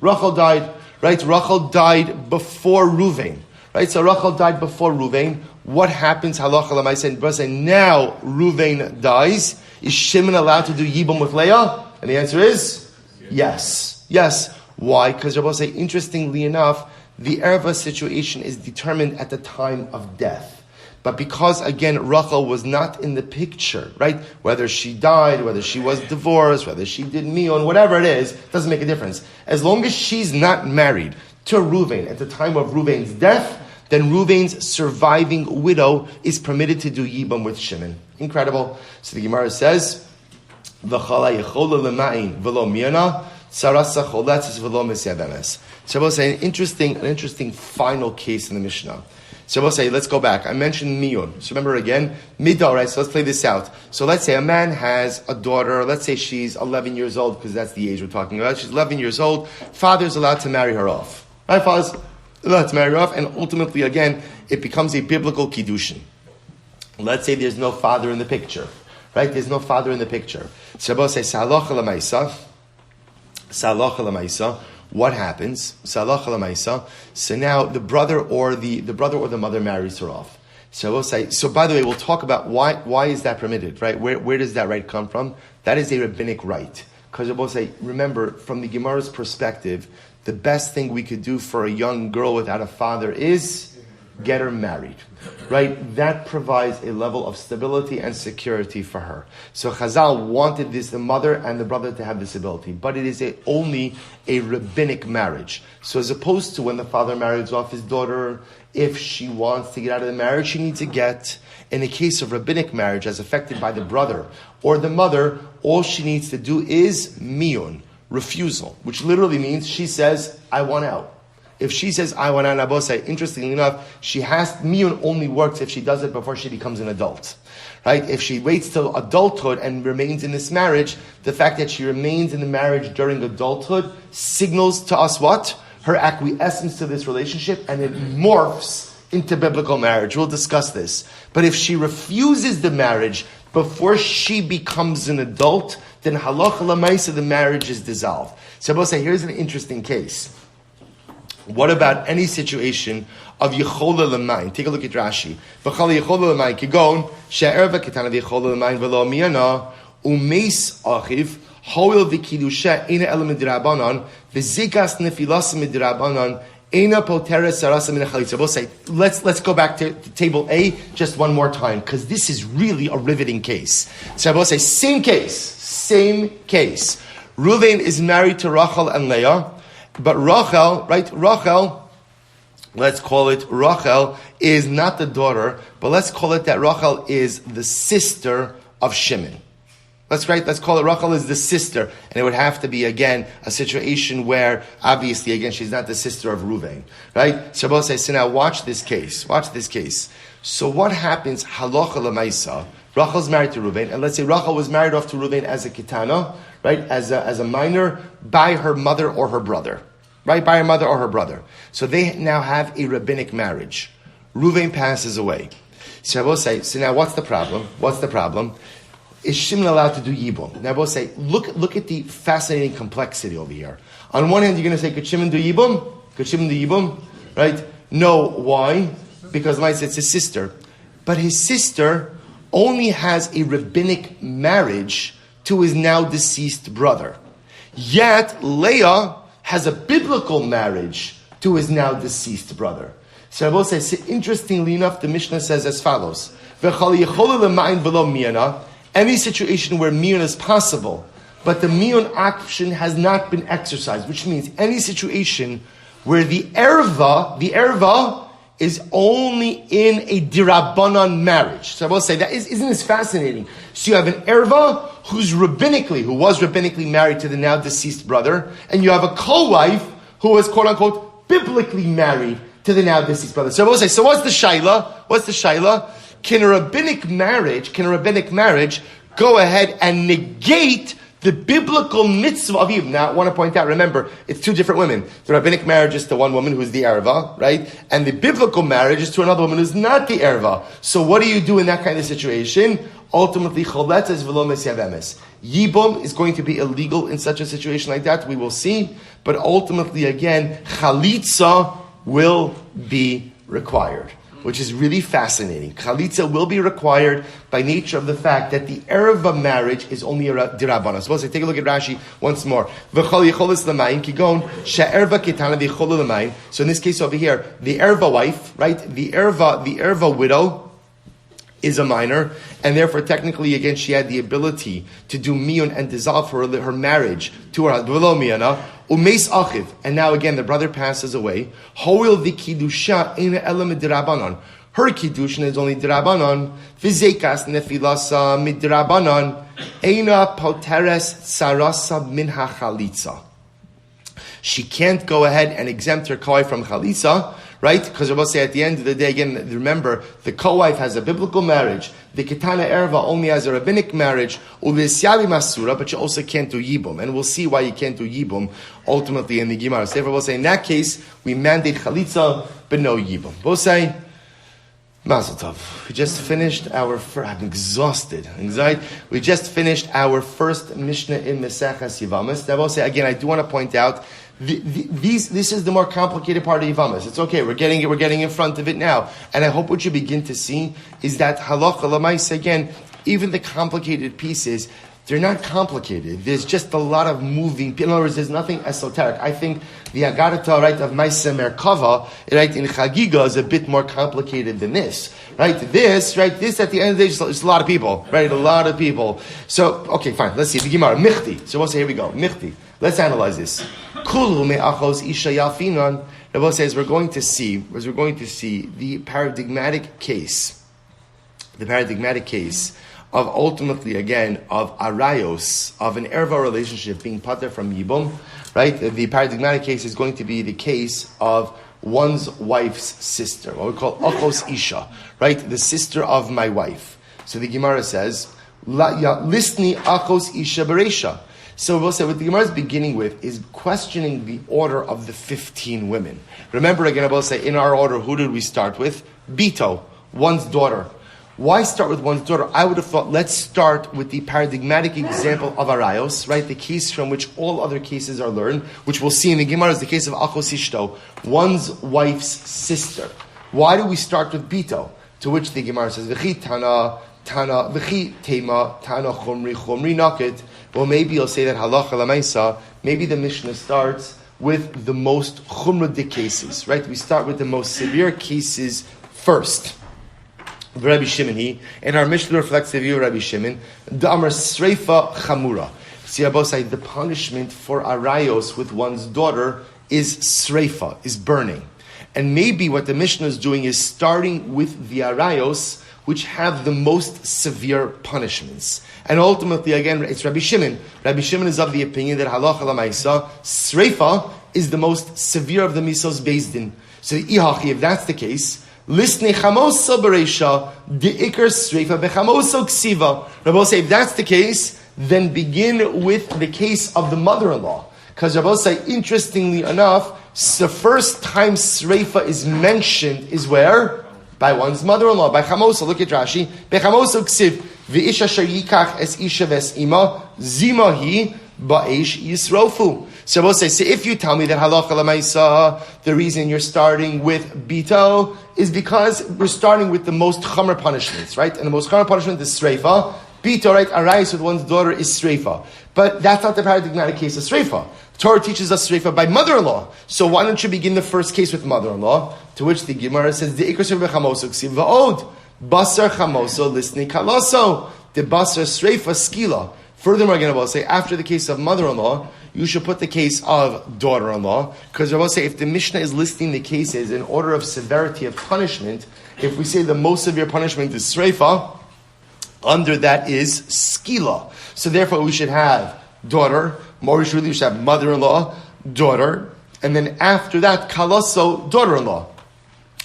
Right? Rachel died before Reuven. Right? So Rachel died before Reuven. What happens? Halacha l'maaseh. Now Reuven dies. Is Shimon allowed to do Yibum with Leah? And the answer is yes. Why? Because Rabbi say, interestingly enough, the erva situation is determined at the time of death. But because, again, Rachel was not in the picture, right? Whether she died, whether she was divorced, whether she did miyun, whatever it is, doesn't make a difference. As long as she's not married to Reuven at the time of Reuven's death, then Reuven's surviving widow is permitted to do Yibam with Shimon. Incredible. So the Gemara says, V'chala yechola l'ma'in v'lo miyana, tzarasa choletzes v'lo mesyabemes. So I will say an interesting final case in the Mishnah. So we'll say, let's go back. I mentioned miyun. So remember again, midah, right? So let's play this out. So let's say a man has a daughter. Let's say she's 11 years old, because that's the age we're talking about. She's 11 years old. Father's allowed to marry her off. Right, fathers? Let's marry her off, and ultimately, again, it becomes a biblical kiddushin. Let's say there's no father in the picture, right? There's no father in the picture. Shabbos says, Salacha l'maisa. What happens? Salacha l'maisa. So now the brother or the mother marries her off. So by the way, we'll talk about why is that permitted, right? Where does that right come from? That is a rabbinic right. Because remember, from the Gemara's perspective, the best thing we could do for a young girl without a father is get her married, right? That provides a level of stability and security for her. So Chazal wanted the mother and the brother to have this ability, but it is only a rabbinic marriage. So as opposed to when the father marries off his daughter, if she wants to get out of the marriage, she needs a get. In a case of rabbinic marriage, as affected by the brother or the mother, all she needs to do is miyun, refusal, which literally means she says, I want out. If she says, I want out, Nabosai, interestingly enough, miyun only works if she does it before she becomes an adult. Right? If she waits till adulthood and remains in this marriage, the fact that she remains in the marriage during adulthood signals to us what? Her acquiescence to this relationship, and it morphs into biblical marriage. We'll discuss this. But if she refuses the marriage before she becomes an adult, then halacha l'maisa, the marriage is dissolved. So I will say, here's an interesting case. What about any situation of yichola l'mayin? Take a look at Rashi. V'chala yichola l'mayin kigon she'erva ketana v'yichola l'mayin v'lo miyana umeis achiv hoil v'kidusha ina elam midrabanan v'zikas nefilas midrabanan ina potera sarasa min chalitza. We'll say, let's go back to table A just one more time, because this is really a riveting case. So I will say, same case. Reuven is married to Rachel and Leah, but Rachel, let's call it Rachel, is not the daughter, but let's call it that Rachel is the sister of Shimon. Let's call it Rachel is the sister, and it would have to be, again, a situation where, obviously, again, she's not the sister of Reuven, right? Shabbos says, so now watch this case. So what happens, halacha l'maisa, Rachel's married to Reuven, and let's say Rachel was married off to Reuven as a kitana, right, as a minor, by her mother or her brother, right, by her mother or her brother. So they now have a rabbinic marriage. Reuven passes away. Shabbos says, so now what's the problem? Is Shimon allowed to do yibum? Now we'll say, look at the fascinating complexity over here. On one hand, you're going to say, could Shimon do yibum? Right? No. Why? Because it's his sister. But his sister only has a rabbinic marriage to his now deceased brother. Yet, Leah has a biblical marriage to his now deceased brother. So I will say, interestingly enough, the Mishnah says as follows. Any situation where miyun is possible, but the miyun option has not been exercised, which means any situation where the erva is only in a dirabanan marriage. So I will say, isn't this fascinating? So you have an erva who was rabbinically married to the now deceased brother, and you have a co-wife who was quote unquote biblically married to the now deceased brother. So I will say, so what's the shaila? Can a rabbinic marriage go ahead and negate the biblical mitzvah of Yibum? Now, I want to point out, remember, it's two different women. The rabbinic marriage is to one woman who's the erva, right? And the biblical marriage is to another woman who's not the erva. So what do you do in that kind of situation? Ultimately, choletzes v'lo Yevamos. Yibum is going to be illegal in such a situation like that, we will see. But ultimately, again, chalitza will be required, which is really fascinating. Chalitza will be required by nature of the fact that the erva marriage is only a dirabana. So take a look at Rashi once more. So in this case over here, the erva wife, right? The erva widow is a minor, and therefore technically again she had the ability to do miyun and dissolve her marriage to her husband. Umeis achiv, and now again the brother passes away. Hoil v'kidusha ina elam midrabanan. Her kiddushin is only drabanan. V'zekas nefilasa midrabanan. Eina poteres sarasa minha chalitza. She can't go ahead and exempt her koi from chalitza, right? Because Rabbi say at the end of the day, again, remember, the co-wife has a biblical marriage. The Ketana Erva only has a rabbinic marriage. Ulisyavi Masura, but you also can't do Yibum. And we'll see why you can't do Yibum ultimately in the Gemara. So therefore, we'll say in that case, we mandate Chalitza, but no Yibum. We'll say, Mazel Tov. We just finished I'm exhausted. Anxiety. We just finished our first Mishnah in Meseches Yevamos. I will say again, I do want to point out, this is the more complicated part of Yevamos. It's okay, we're getting in front of it now. And I hope what you begin to see is that halacha l'maisa, again, even the complicated pieces, they're not complicated. There's just a lot of moving. In other words, there's nothing esoteric. I think the Agarata, right, of Maisa Merkava, right, in Chagiga is a bit more complicated than this. Right? This at the end of the day, it's a lot of people. Right? A lot of people. So, okay, fine. Let's see. The Gemara. Michti. So we'll say, here we go. Michti. Let's analyze this. Kulu me'achos isha yalfinon. Rabbi says we're going to see the paradigmatic case of ultimately, again, of arayos, of an erva relationship being pater from yibum, right? The paradigmatic case is going to be the case of one's wife's sister, what we call achos isha, right? The sister of my wife. So the Gemara says, lisni achos isha beresha. So we'll say what the Gemara is beginning with is questioning the order of the 15 women. Remember again, I will say in our order, who did we start with? Bito, one's daughter. Why start with one's daughter? I would have thought, let's start with the paradigmatic example of Arayos, right? The case from which all other cases are learned, which we'll see in the Gemara is the case of Achos Ishto, one's wife's sister. Why do we start with Bito? To which the Gemara says, V'chi Tana, V'chi Tema, Tana Chumri, Chumri Nakit. Well, maybe you'll say that Halacha Lamaisa, maybe the Mishnah starts with the most Chumradik cases, right? We start with the most severe cases first. Rabbi Shimon, and our Mishnah reflects the view of Rabbi Shimon. The Amar Sreifa Chamura. See, Abosai, the punishment for arayos with one's daughter is sreifa, is burning. And maybe what the Mishnah is doing is starting with the arayos, which have the most severe punishments. And ultimately, again, it's Rabbi Shimon. Rabbi Shimon is of the opinion that halacha l'maisa, sreifa is the most severe of the misos based in. So, ihachi, if that's the case, Lisne chamoso bereisha, the ikar sreifa bechamoso ksiva. Rabbi say, if that's the case, then begin with the case of the mother-in-law. Because Rabbi say, interestingly enough, the first time sreifa is mentioned is where? By one's mother-in-law, by chamoso. Look at Rashi. Bechamoso ksiv, v'isha shayikach es isha ves ima, zima hi ba'esh yisrofu. So we'll say, if you tell me that halacha l'maisa, the reason you're starting with bito is because we're starting with the most chomer punishments, right? And the most chomer punishment is sreifa. Bito, right? Arayos with one's daughter is sreifa. But that's not the paradigmatic case of sreifa. Torah teaches us sreifa by mother-in-law. So why don't you begin the first case with mother-in-law? To which the Gemara says, the ikar sreifa chamoso ksiv va'od. Basar chamoso lisni kaloso. The basar sreifa skila. Furthermore, again, I will say, after the case of mother-in-law, you should put the case of daughter-in-law, because I will say, if the Mishnah is listing the cases in order of severity of punishment, if we say the most severe punishment is sreifa, under that is skila. So therefore, we should have daughter, more really we should have mother-in-law, daughter, and then after that, kalaso, daughter-in-law.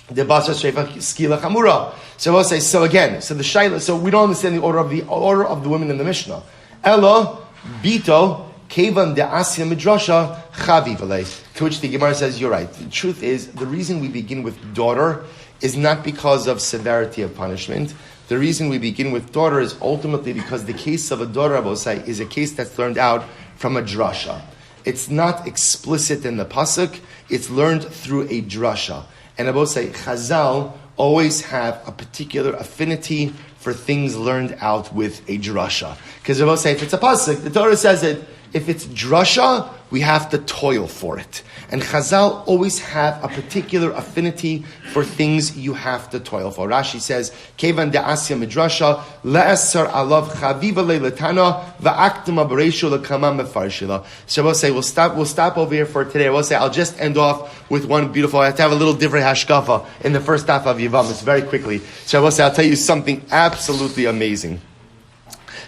The basar sreifa skila chamura. So I will say, so again, so the shaila, so we don't understand the order of the women in the Mishnah. Ella, Bito, Kevan de Asya Midrasha, Chavi Valei. To which the Gemara says, you're right. The truth is, the reason we begin with daughter is not because of severity of punishment. The reason we begin with daughter is ultimately because the case of a daughter, Abosai, is a case that's learned out from a drasha. It's not explicit in the pasuk, it's learned through a drasha. And Abosai, Chazal always have a particular affinity for things learned out with a drasha. Because I will say, if it's a pasuk, the Torah says it. If it's drasha, we have to toil for it. And Chazal always have a particular affinity for things you have to toil for. Rashi says, Kevan de Asya Midrasha, Le'esar alav chaviva le'letana, va'aktima bereishu le'kamam mefarshila. So I will say, we'll stop over here for today. I will say, I'll just end off with one beautiful, I have to have a little different hashkafa in the first half of Yevamos very quickly. So I will say, I'll tell you something absolutely amazing.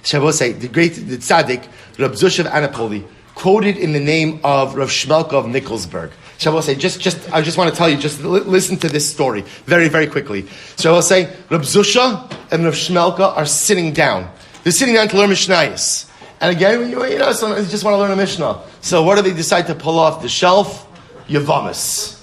Say the tzaddik, Rab Zusha of Anapoli, quoted in the name of Rav Shmelka of Nikolsburg. So I will say, I just want to tell you, listen to this story very, very quickly. So I will say, Reb Zusha and Reb Shmelka are sitting down. They're sitting down to learn Mishnayos. And again, sometimes you just want to learn a Mishnah. So what do they decide to pull off the shelf? Yevamos.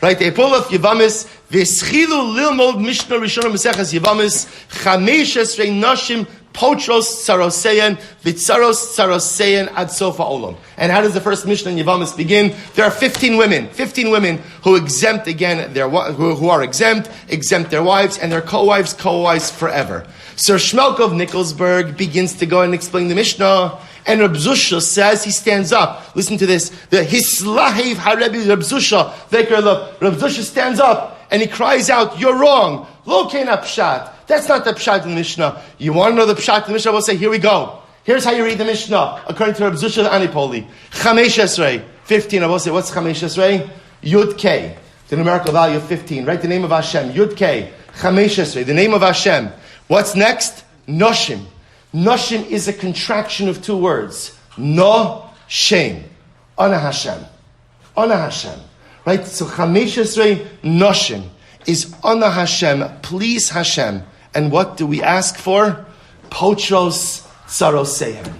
Right? They pull off Yevamos. V'schilu lilmod Mishnah Rishonah Meseches Yevamos. Chamesh esrei nashim potros tsaroseyan v'tsaros tsaroseyan ad sofa olam. And how does the first Mishnah in Yevamos begin? There are 15 women who exempt again who are exempt their wives and their co-wives forever. Sir Shmelk of Nicholsburg begins to go and explain the Mishnah. And Reb Zusha says, he stands up. Listen to this. The Hislahiv Harebi Reb Zusha. Reb Zusha stands up and he cries out, "You're wrong. Lo kein pshat. That's not the pshat in the Mishnah. You want to know the pshat in the Mishnah? We'll say, here we go. Here's how you read the Mishnah, according to Reb Zusha the Anipoli. Chamesh Esrei, 15. I will say, what's Chamesh Esrei? Yud K. The numerical value of 15. Write the name of Hashem. Yud K. Chamesh Esrei. The name of Hashem. What's next? Noshim. Noshim is a contraction of two words. No shem. Ana Hashem. Right? So Chamesh Esrei Noshim is Ana Hashem. Please Hashem. And what do we ask for? Potros tsaroseim.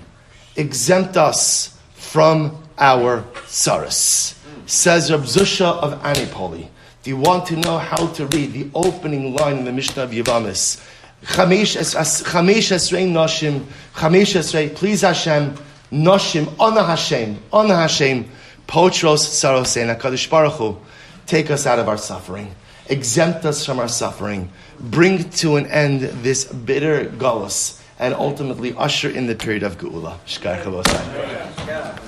Exempt us from our tsaros. Says Reb Zusha of Anipoli. Do you want to know how to read the opening line in the Mishnah of Yevamos? Chamesh esrei noshim, Chamesh esrei, please Hashem, noshim, Ana Hashem, potros tsarosein. HaKadosh Baruch Hu, take us out of our suffering, exempt us from our suffering, bring to an end this bitter galus, and ultimately usher in the period of Geula. Shkar Chavosai.